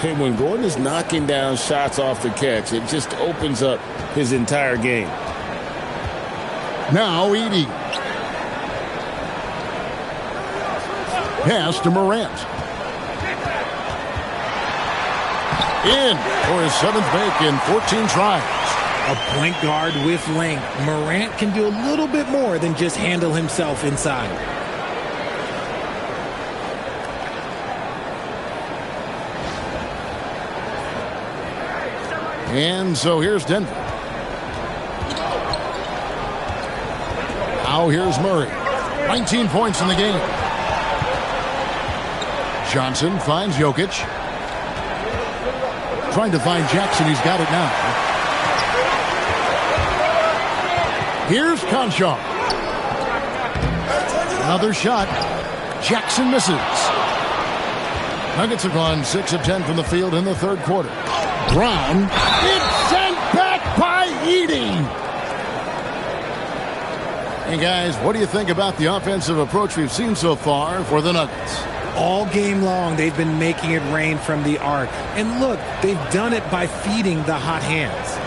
And when Gordon is knocking down shots off the catch, it just opens up his entire game. Now Edey. Pass to Morant. In for his 7th make in 14 tries. A point guard with length. Morant can do a little bit more than just handle himself inside. And so here's Denver. Now here's Murray. 19 points in the game. Johnson finds Jokic. Trying to find Jackson. He's got it now. Here's Conchar. Another shot. Jackson misses. Nuggets have gone 6 of 10 from the field in the third quarter. Brown. It's sent back by Edey. Hey, guys, what do you think about the offensive approach we've seen so far for the Nuggets? All game long, they've been making it rain from the arc. And look, they've done it by feeding the hot hands.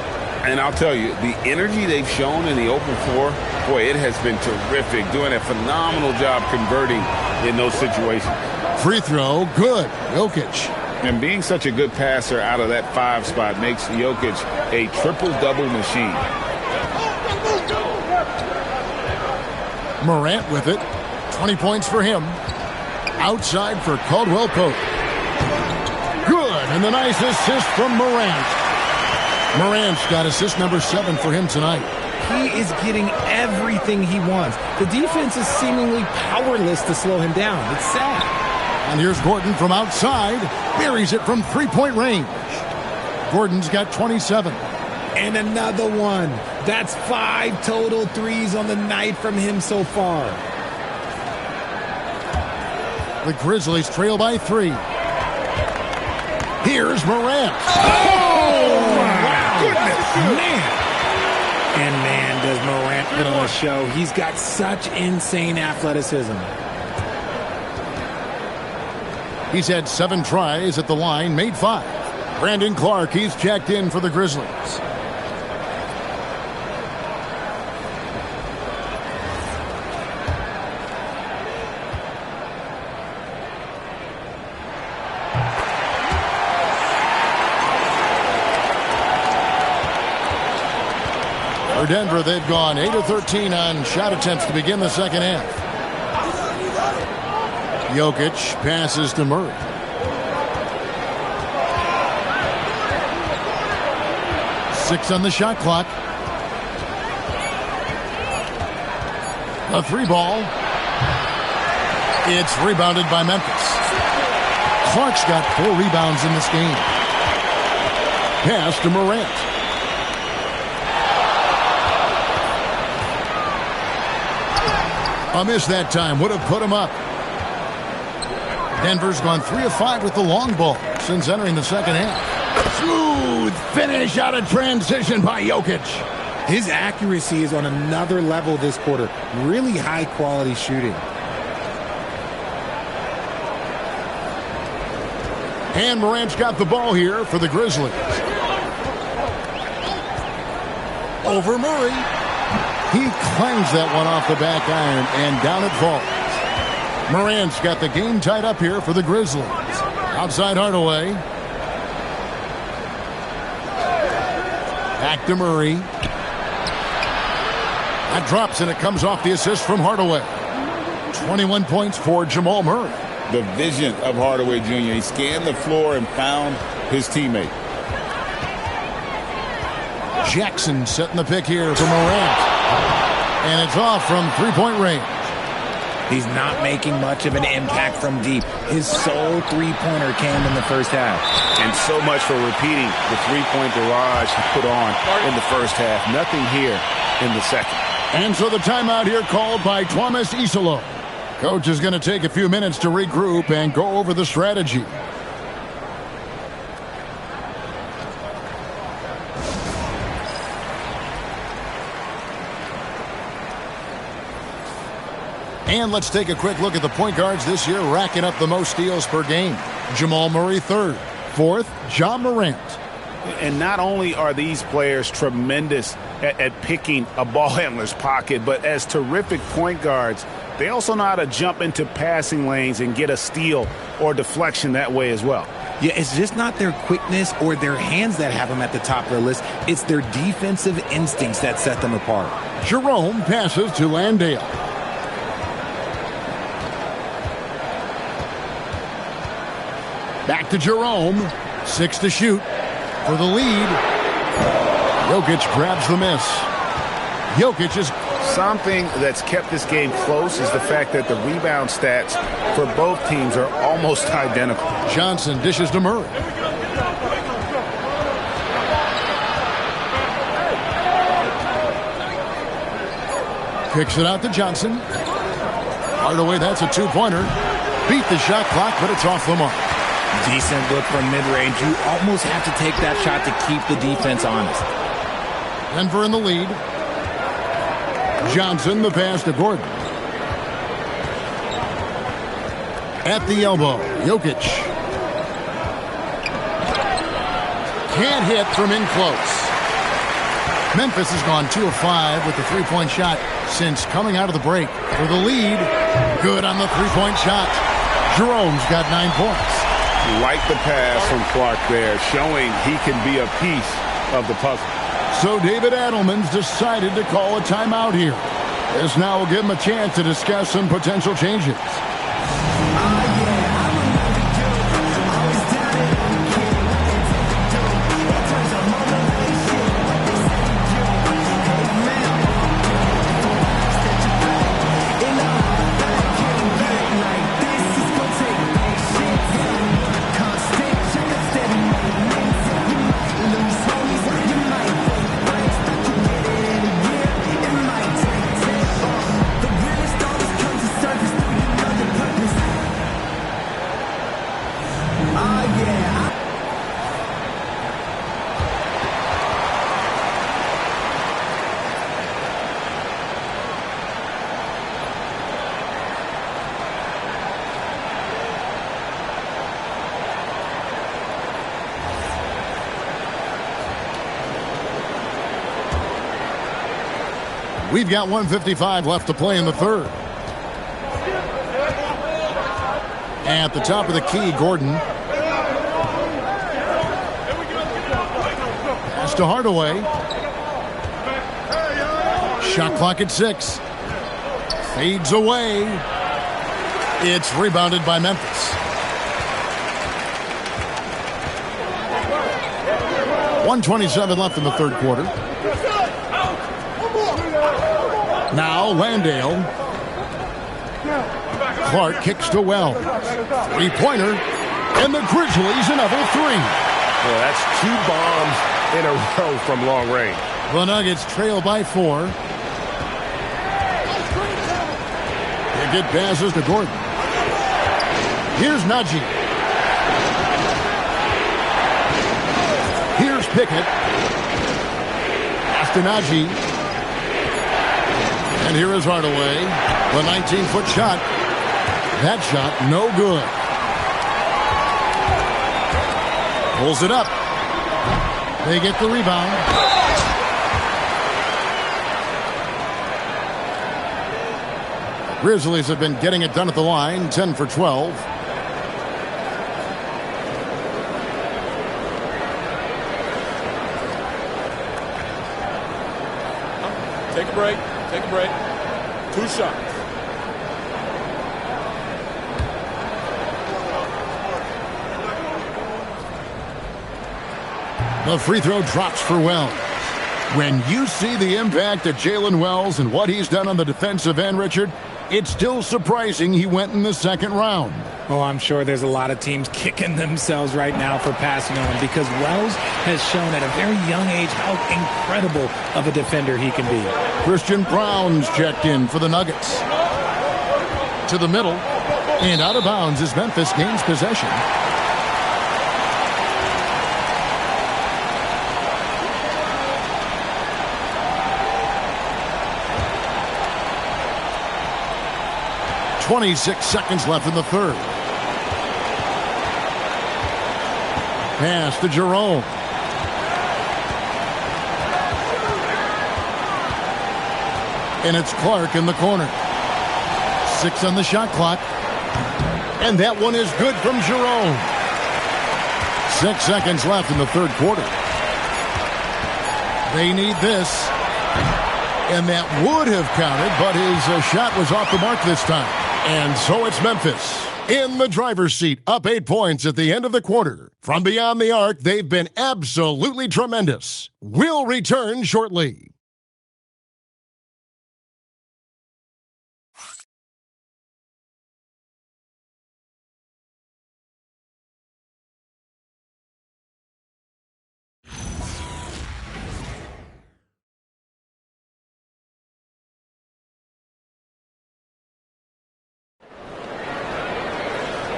And I'll tell you, the energy they've shown in the open floor, boy, it has been terrific. Doing a phenomenal job converting in those situations. Free throw, good. Jokic. And being such a good passer out of that 5 spot makes Jokic a triple-double machine. Morant with it. 20 points for him. Outside for Caldwell Pope. Good, and a nice assist from Morant. Morant's got assist number 7 for him tonight. He is getting everything he wants. The defense is seemingly powerless to slow him down. It's sad. And here's Gordon from outside. Buries it from 3-point range. Gordon's got 27. And another one. That's 5 total threes on the night from him so far. The Grizzlies trail by 3. Here's Morant. Oh, wow. Goodness. Man. And man, does Morant put on a show. He's got such insane athleticism. He's had 7 tries at the line, made 5. Brandon Clark, he's checked in for the Grizzlies. For Denver, they've gone 8 of 13 on shot attempts to begin the second half. Jokic passes to Murray. Six on the shot clock. A 3 ball. It's rebounded by Memphis. Clark's got 4 rebounds in this game. Pass to Morant. A miss that time. Would have put him up. Denver's gone 3 of 5 with the long ball since entering the second half. Smooth finish out of transition by Jokic. His accuracy is on another level this quarter. Really high quality shooting. And Morant's got the ball here for the Grizzlies. Over Murray. He clangs that one off the back iron and down it falls. Morant's got the game tied up here for the Grizzlies. Outside Hardaway. Back to Murray. That drops and it comes off the assist from Hardaway. 21 points for Jamal Murray. The vision of Hardaway Jr. He scanned the floor and found his teammate. Jackson setting the pick here for Morant. And it's off from 3-point range. He's not making much of an impact from deep. His sole three-pointer came in the first half. And so much for repeating the three-point barrage he put on in the first half. Nothing here in the second. And so the timeout here called by Thomas Isolo. Coach is going to take a few minutes to regroup and go over the strategy. And let's take a quick look at the point guards this year, racking up the most steals per game. Jamal Murray, 3rd. Fourth, John Morant. And not only are these players tremendous at picking a ball handler's pocket, but as terrific point guards, they also know how to jump into passing lanes and get a steal or deflection that way as well. Yeah, it's just not their quickness or their hands that have them at the top of the list. It's their defensive instincts that set them apart. Jerome passes to Landale. Back to Jerome. 6 to shoot for the lead. Jokic grabs the miss. Jokic is... Something that's kept this game close is the fact that the rebound stats for both teams are almost identical. Johnson dishes to Murray. Kicks it out to Johnson. Hardaway, that's a two-pointer. Beat the shot clock, but it's off the mark. Decent look from mid-range. You almost have to take that shot to keep the defense honest. Denver in the lead. Johnson, the pass to Gordon. At the elbow, Jokic. Can't hit from in close. Memphis has gone 2 of 5 with the three-point shot since coming out of the break. For the lead, good on the three-point shot. Jerome's got 9 points. Like the pass from Clark there, showing he can be a piece of the puzzle. So David Adelman's decided to call a timeout here. This now will give him a chance to discuss some potential changes. We've got 1:55 left to play in the third. At the top of the key, Gordon. Pass to Hardaway. Shot clock at 6. Fades away. It's rebounded by Memphis. 1:27 left in the third quarter. Now Landale. Clark kicks to Wells. Three-pointer. And the Grizzlies another 3. Yeah, that's 2 bombs in a row from long range. The Nuggets trail by 4. They get passes to Gordon. Here's Najee. Here's Pickett. Pass to Najee. And here is Hardaway. The 19-foot shot. That shot, no good. Pulls it up. They get the rebound. Grizzlies have been getting it done at the line, 10 for 12. Take a break. Take a break. 2 shots. The free throw drops for Wells. When you see the impact of Jalen Wells and what he's done on the defensive end, Richard, it's still surprising he went in the second round. Oh, I'm sure there's a lot of teams kicking themselves right now for passing on him because Wells has shown at a very young age how incredible of a defender he can be. Christian Brown's checked in for the Nuggets. To the middle, and out of bounds as Memphis gains possession. .26 seconds left in the third. Pass to Jerome. And it's Clark in the corner. 6 on the shot clock. And that one is good from Jerome. 6 seconds left in the third quarter. They need this. And that would have counted, but his shot was off the mark this time. And so it's Memphis in the driver's seat, up 8 points at the end of the quarter. From beyond the arc, they've been absolutely tremendous. We'll return shortly.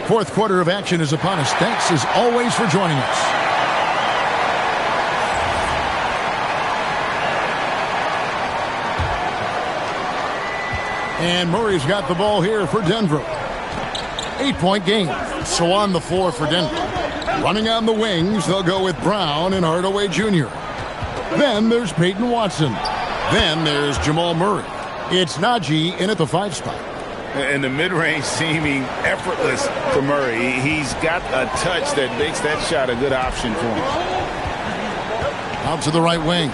Fourth quarter of action is upon us. Thanks as always for joining us. And Murray's got the ball here for Denver. 8-point game. So on the floor for Denver. Running on the wings, they'll go with Brown and Hardaway Jr. Then there's Peyton Watson. Then there's Jamal Murray. It's Najee in at the 5 spot. And the mid-range seeming effortless for Murray. He's got a touch that makes that shot a good option for him. Out to the right wing.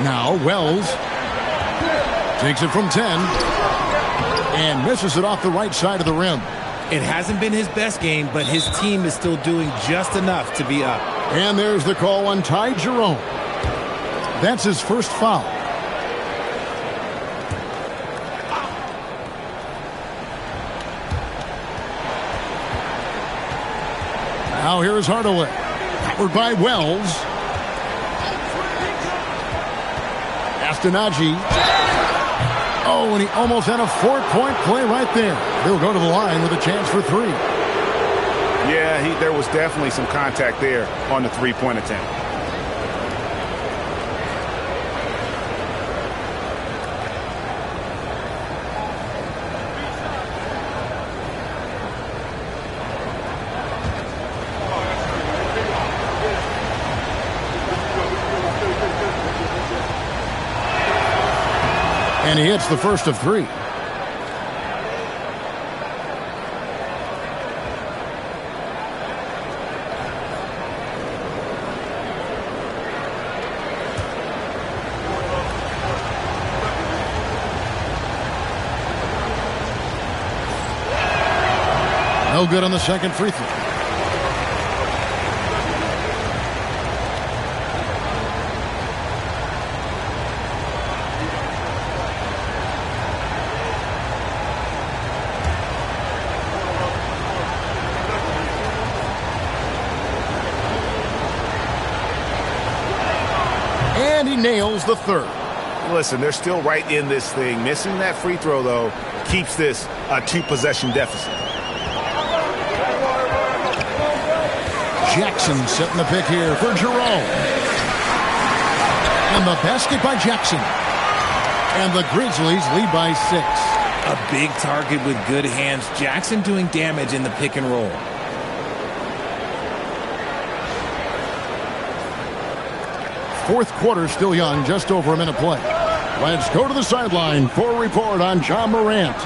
Now Wells takes it from 10 and misses it off the right side of the rim. It hasn't been his best game, but his team is still doing just enough to be up. And there's the call on Ty Jerome. That's his first foul. Now here is Hardaway. Covered by Wells. Najee. Oh, and he almost had a 4-point play right there. He'll go to the line with a chance for 3. Yeah, there was definitely some contact there on the 3-point attempt. And he hits the first of 3. No good on the second free throw. And he nails the third. Listen, they're still right in this thing. Missing that free throw, though, keeps this a 2-possession deficit. Jackson setting the pick here for Jerome. And the basket by Jackson. And the Grizzlies lead by 6. A big target with good hands. Jackson doing damage in the pick and roll. Fourth quarter still young, just over a minute play. Let's go to the sideline for a report on John Morant.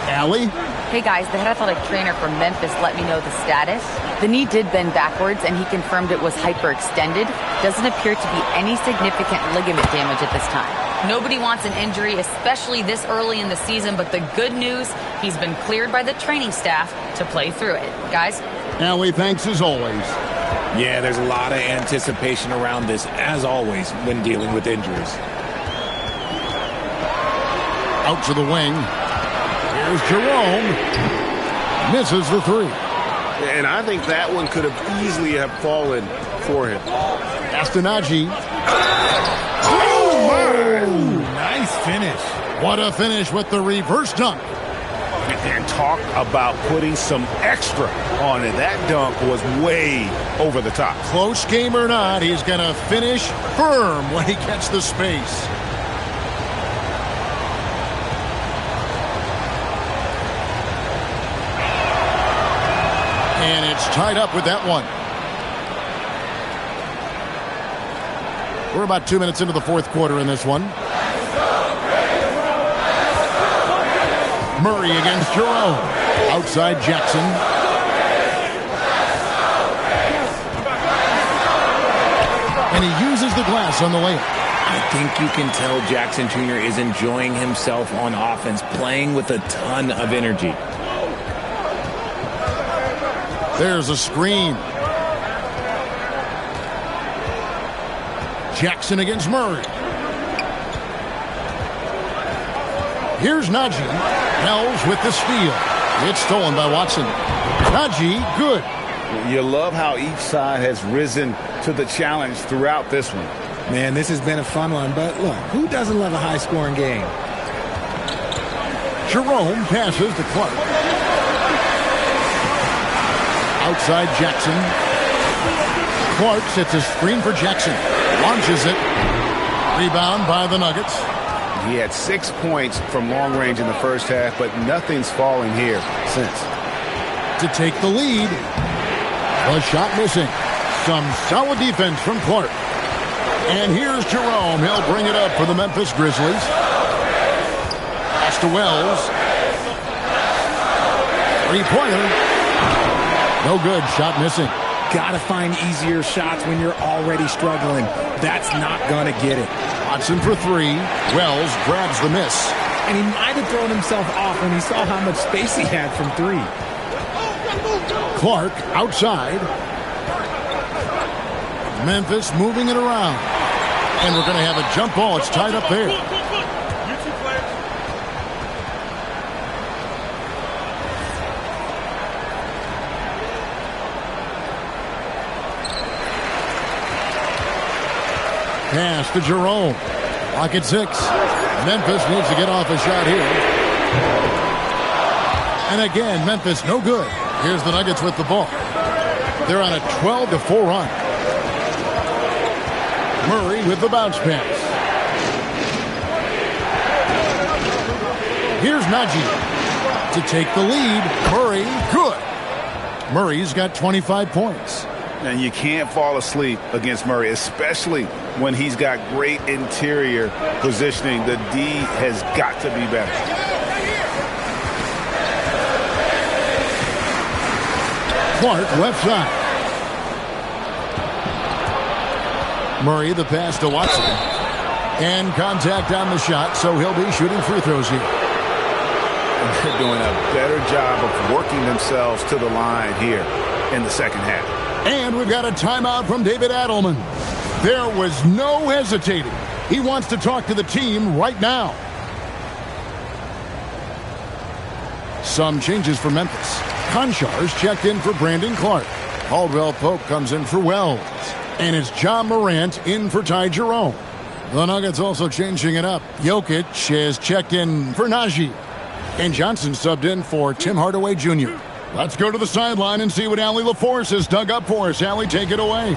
Allie? Hey guys, the head athletic trainer from Memphis let me know the status. The knee did bend backwards and he confirmed it was hyperextended. Doesn't appear to be any significant ligament damage at this time. Nobody wants an injury, especially this early in the season, but the good news, he's been cleared by the training staff to play through it. Guys? Allie, thanks as always. Yeah, there's a lot of anticipation around this, as always, when dealing with injuries. Out to the wing. Here's Jerome. Misses the 3. And I think that one could have easily have fallen for him. Najee. Oh, my! Nice finish. What a finish with the reverse dunk. And talk about putting some extra on it. That dunk was way over the top. Close game or not, he's going to finish firm when he gets the space. it's tied up with that one. We're about 2 minutes into the fourth quarter in this one. Murray against Jerome. Outside Jackson. And he uses the glass on the layup. I think you can tell Jackson Jr. is enjoying himself on offense, playing with a ton of energy. There's a screen. Jackson against Murray. Here's Najee. Hells with the steal. It's stolen by Watson. Najee, good. You love how each side has risen to the challenge throughout this one. Man, this has been a fun one, but look, who doesn't love a high-scoring game? Jerome passes to Clark. Outside Jackson. Clark sets a screen for Jackson. Launches it. Rebound by the Nuggets. He had 6 points from long range in the first half, but nothing's falling here since. To take the lead. The shot missing. Some solid defense from Clark. And here's Jerome. He'll bring it up for the Memphis Grizzlies. Pass to Wells. Three-pointer. No good. Shot missing. Gotta find easier shots when you're already struggling. That's not gonna get it. Watson for three. Wells grabs the miss. And he might have thrown himself off when he saw how much space he had from three. Clark outside. Memphis moving it around. And we're going to have a jump ball. It's tied up there. Pass to Jerome. Clock at 6. Memphis needs to get off a shot here. And again, Memphis no good. Here's the Nuggets with the ball. They're on a 12-4 run. Murray with the bounce pass. Here's Najee to take the lead. Murray, good. Murray's got 25 points. And you can't fall asleep against Murray, especially when he's got great interior positioning. The D has got to be better. Clark left side. Murray the pass to Watson. And contact on the shot, so he'll be shooting free throws here. They're doing a better job of working themselves to the line here in the second half. And we've got a timeout from David Adelman. There was no hesitating. He wants to talk to the team right now. Some changes for Memphis. Conchar's checked in for Brandon Clark. Caldwell Pope comes in for Wells. And it's John Morant in for Ty Jerome. The Nuggets also changing it up. Jokic has checked in for Najee. And Johnson subbed in for Tim Hardaway Jr. Let's go to the sideline and see what Allie LaForce has dug up for us. Allie, take it away.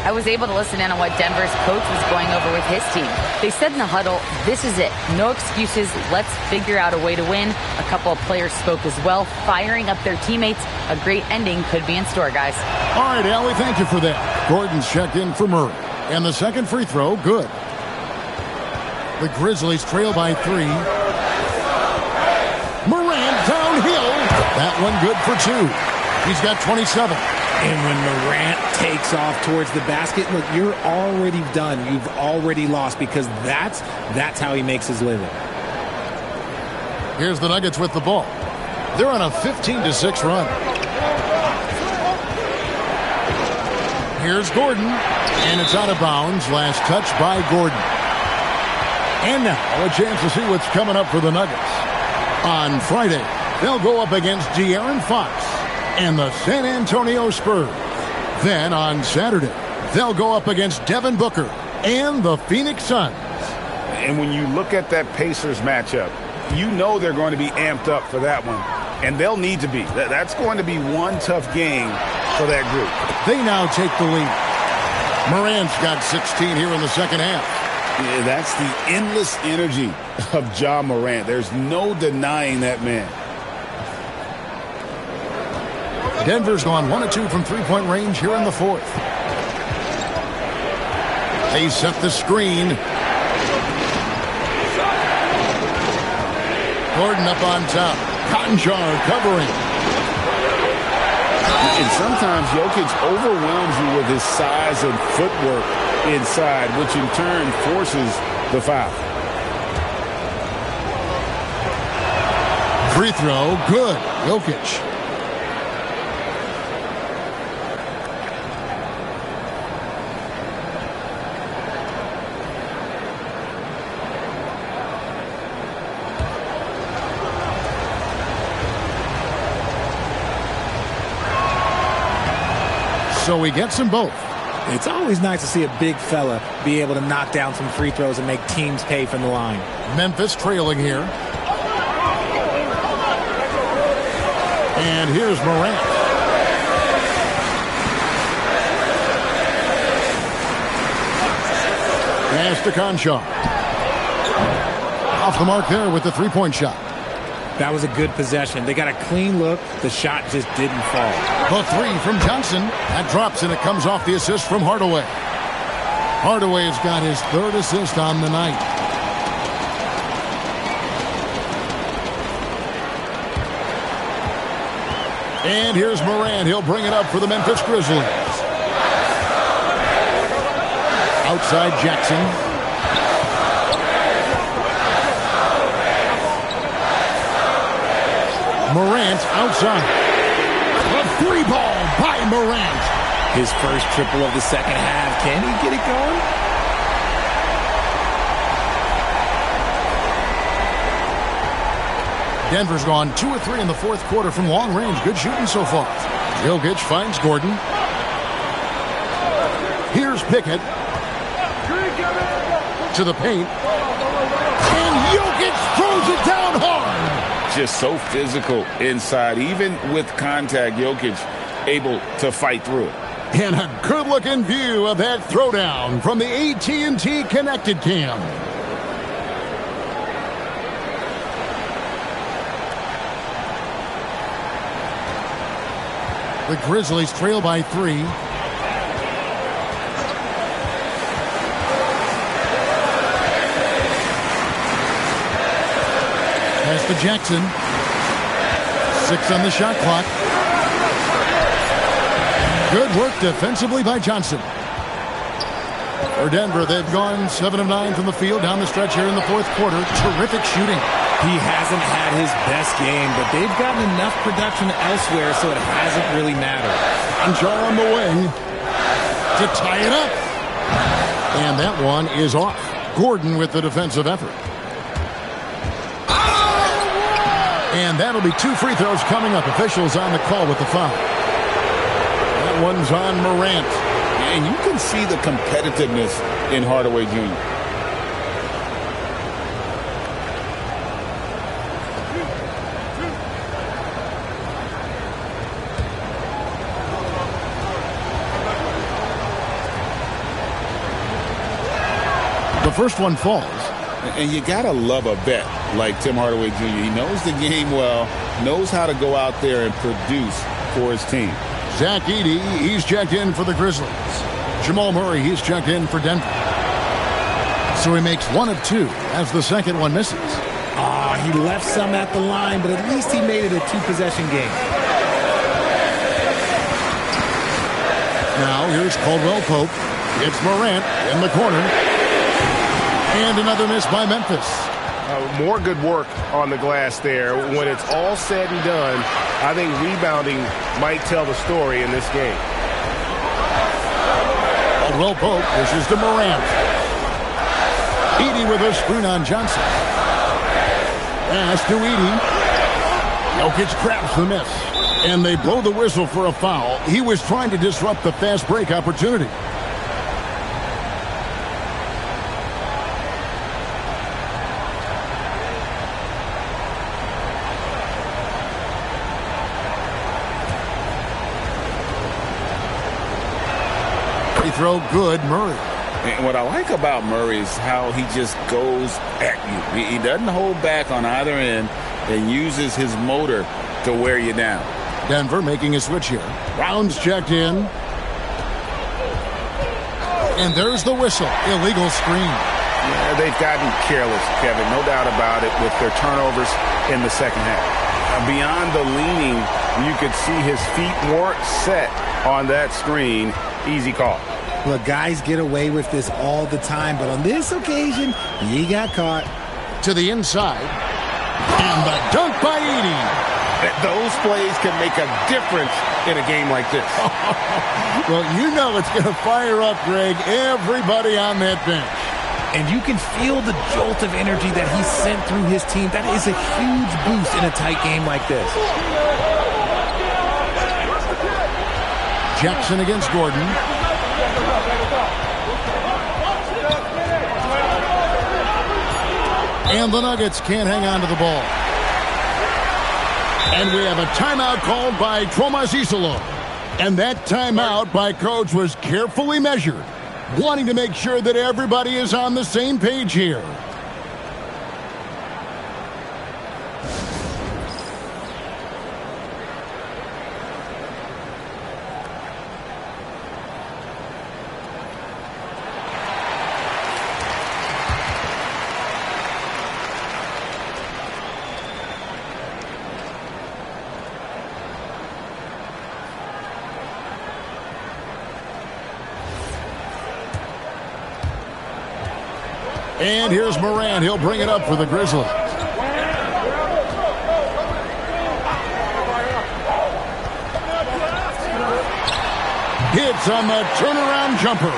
I was able to listen in on what Denver's coach was going over with his team. They said in the huddle, this is it. No excuses. Let's figure out a way to win. A couple of players spoke as well, firing up their teammates. A great ending could be in store, guys. All right, Allie, thank you for that. Gordon's checked in for Murray. And the second free throw, good. The Grizzlies trail by 3. Morant downhill. That one good for 2. He's got 27. And when Morant takes off towards the basket, look, you're already done. You've already lost because that's how he makes his living. Here's the Nuggets with the ball. They're on a 15-6 run. Here's Gordon, and it's out of bounds. Last touch by Gordon. And now a chance to see what's coming up for the Nuggets. On Friday, they'll go up against De'Aaron Fox and the San Antonio Spurs. Then on Saturday, they'll go up against Devin Booker and the Phoenix Suns. And when you look at that Pacers matchup, you know they're going to be amped up for that one. And they'll need to be. That's going to be one tough game for that group. They now take the lead. Morant's got 16 here in the second half. Yeah, that's the endless energy of Ja Morant. There's no denying that man. Denver's gone 1 of 2 from three-point range here in the fourth. They set the screen. Gordon up on top. Conjar covering. And sometimes Jokic overwhelms you with his size and footwork inside, which in turn forces the foul. Free throw, good. Jokic. So he gets them both. It's always nice to see a big fella be able to knock down some free throws and make teams pay from the line. Memphis trailing here. And here's Morant. Pass to Conchar. Off the mark there with the three-point shot. That was a good possession. They got a clean look. The shot just didn't fall. The three from Johnson. That drops, and it comes off the assist from Hardaway. Hardaway's got his third assist on the night. And here's Morant. He'll bring it up for the Memphis Grizzlies. Outside Jackson. Morant outside. A free ball by Morant. His first triple of the second half. Can he get it going? Denver's gone 2 of 3 in the fourth quarter from long range. Good shooting so far. Jokic finds Gordon. Here's Pickett. To the paint. And Jokic throws it down hard. Just so physical inside. Even with contact, Jokic able to fight through it. And a good-looking view of that throwdown from the AT&T Connected Cam. The Grizzlies trail by 3. Pass to Jackson. 6 on the shot clock. Good work defensively by Johnson. For Denver, they've gone 7 of 9 from the field down the stretch here in the fourth quarter. Terrific shooting. He hasn't had his best game, but they've gotten enough production elsewhere, so it hasn't really mattered. Conchar on the wing to tie it up. And that one is off. Gordon with the defensive effort. And that'll be 2 free throws coming up. Officials on the call with the foul. That one's on Morant. And you can see the competitiveness in Hardaway Jr. The first one falls. And you got to love a vet like Tim Hardaway Jr. He knows the game well, knows how to go out there and produce for his team. Zach Edey, he's checked in for the Grizzlies. Jamal Murray, he's checked in for Denver. So he makes 1 of 2 as the second one misses. He left some at the line, but at least he made it a 2-possession game. Now here's Caldwell Pope. It's Morant in the corner. And another miss by Memphis. More good work on the glass there. When it's all said and done, I think rebounding might tell the story in this game. Caldwell Pope pushes to Morant. Edey with a screen on Johnson. Pass to Edey. Jokic grabs the miss. And they blow the whistle for a foul. He was trying to disrupt the fast break opportunity. Throw good, Murray. And what I like about Murray is how he just goes at you. He doesn't hold back on either end and uses his motor to wear you down. Denver making a switch here. Brown's checked in. And there's the whistle. Illegal screen. Yeah, they've gotten careless, Kevin. No doubt about it with their turnovers in the second half. Beyond the leaning, you could see his feet weren't set on that screen. Easy call. Look, guys get away with this all the time, but on this occasion, he got caught. To the inside. And the dunk by Edey. Those plays can make a difference in a game like this. Well, you know it's going to fire up, Greg, everybody on that bench. And you can feel the jolt of energy that he sent through his team. That is a huge boost in a tight game like this. Jackson against Gordon. And the Nuggets can't hang on to the ball. And we have a timeout called by Tomas Isolo. And that timeout by Coach was carefully measured, wanting to make sure that everybody is on the same page here. And here's Morant. He'll bring it up for the Grizzlies. Hits on the turnaround jumper.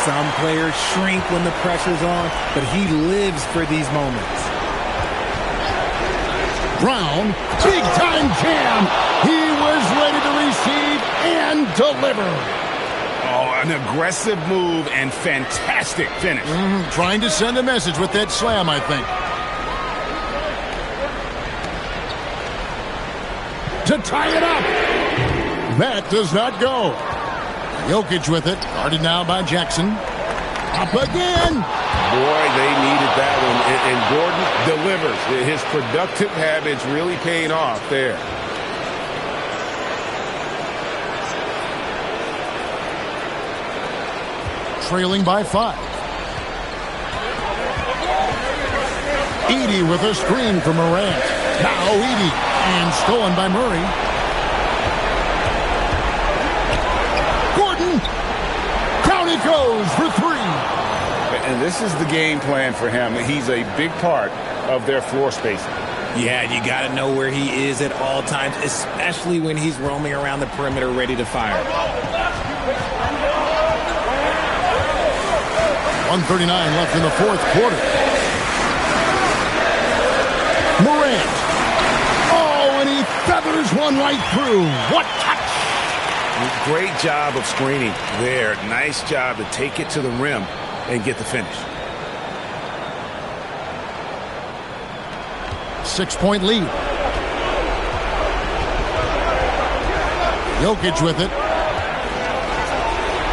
Some players shrink when the pressure's on, but he lives for these moments. Brown, big-time jam. He was ready to receive and deliver. Oh, an aggressive move and fantastic finish. Trying to send a message with that slam, I think. To tie it up. That does not go. Jokic with it. Guarded now by Jackson. Up again. Boy, they needed that one. And Gordon delivers. His productive habits really paying off there. Trailing by 5. Edey with a screen from Morant. Now Edey. And stolen by Murray. Gordon. Down he goes for 3. And this is the game plan for him. He's a big part of their floor spacing. Yeah, you got to know where he is at all times, especially when he's roaming around the perimeter ready to fire. 1:39 left in the fourth quarter. Morant. Oh, and he feathers one right through. What touch! Great job of screening there. Nice job to take it to the rim and get the finish. 6-point lead. Jokic with it.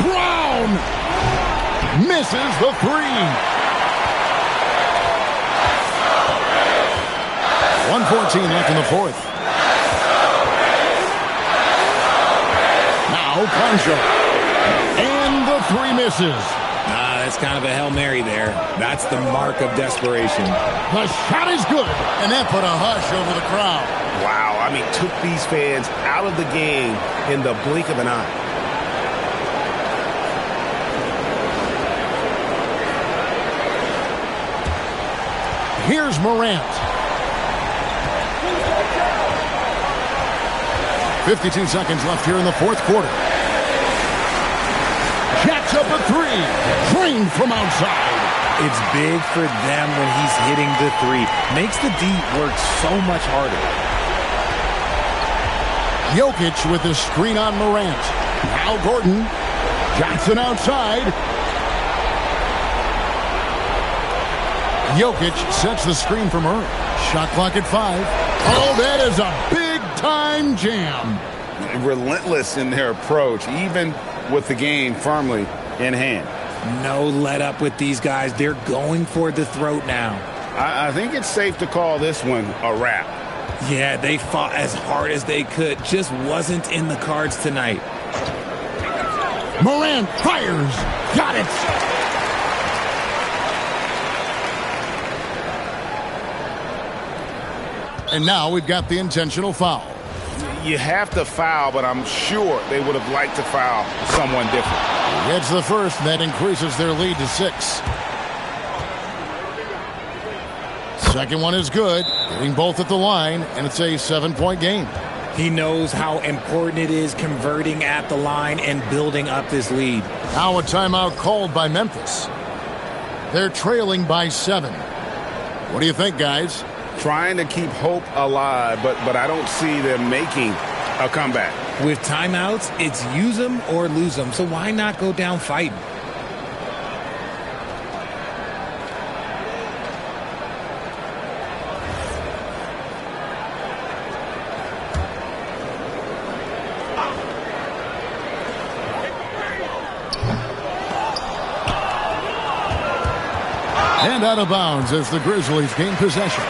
Brown! Misses the 3. 1:14 left in the fourth. Now Concho. And the 3 misses. That's kind of a Hail Mary there. That's the mark of desperation. The shot is good. And that put a hush over the crowd. Wow, I mean, took these fans out of the game in the blink of an eye. Here's Morant. 52 seconds left here in the fourth quarter. Jacks up a 3. Drained from outside. It's big for them when he's hitting the 3. Makes the D work so much harder. Jokic with the screen on Morant. Now Gordon. Johnson outside. Jokic sets the screen for Murray. Shot clock at 5. Oh, that is a big-time jam. Relentless in their approach, even with the game firmly in hand. No let up with these guys. They're going for the throat now. I think it's safe to call this one a wrap. Yeah, they fought as hard as they could. Just wasn't in the cards tonight. Morant fires. Got it. And now we've got the intentional foul. You have to foul, but I'm sure they would have liked to foul someone different. It's the first, and that increases their lead to 6. Second one is good, getting both at the line, and it's a 7-point game. He knows how important it is converting at the line and building up this lead. Now a timeout called by Memphis. They're trailing by 7. What do you think, guys? Trying to keep hope alive, but I don't see them making a comeback. With timeouts, it's use them or lose them, so why not go down fighting? And out of bounds as the Grizzlies gain possession.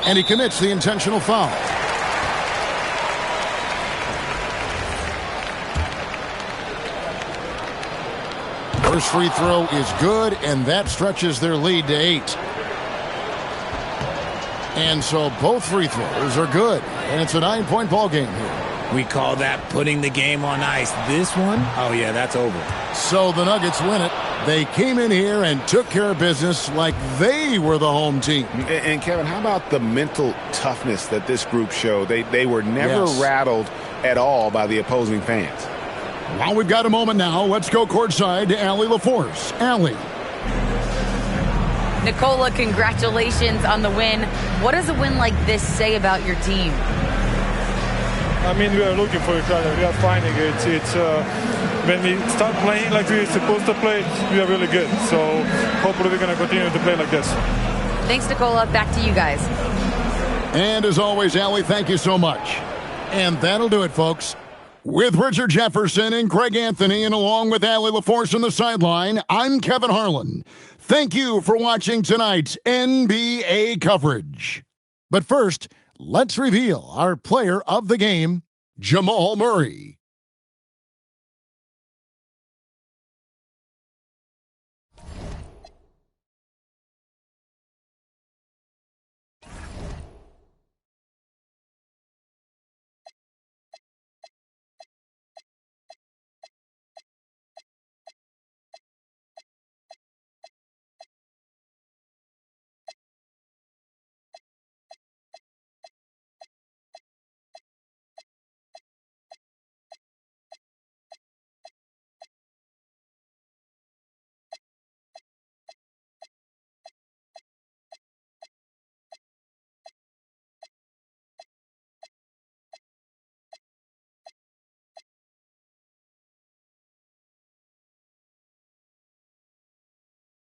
And he commits the intentional foul. First free throw is good, and that stretches their lead to 8. And so both free throws are good, and it's a 9-point ball game here. We call that putting the game on ice. This one, oh yeah, that's over. So the Nuggets win it. They came in here and took care of business like they were the home team. And Kevin, how about the mental toughness that this group showed? They were never rattled at all by the opposing fans. Well, we've got a moment now. Let's go courtside to Allie LaForce. Allie. Nicola, congratulations on the win. What does a win like this say about your team? I mean, we are looking for each other. We are finding it. When we start playing like we're supposed to play, we are really good. So hopefully we're going to continue to play like this. Thanks, Nicola. Back to you guys. And as always, Allie, thank you so much. And that'll do it, folks. With Richard Jefferson and Greg Anthony, and along with Allie LaForce on the sideline, I'm Kevin Harlan. Thank you for watching tonight's NBA coverage. But first, let's reveal our player of the game, Jamal Murray.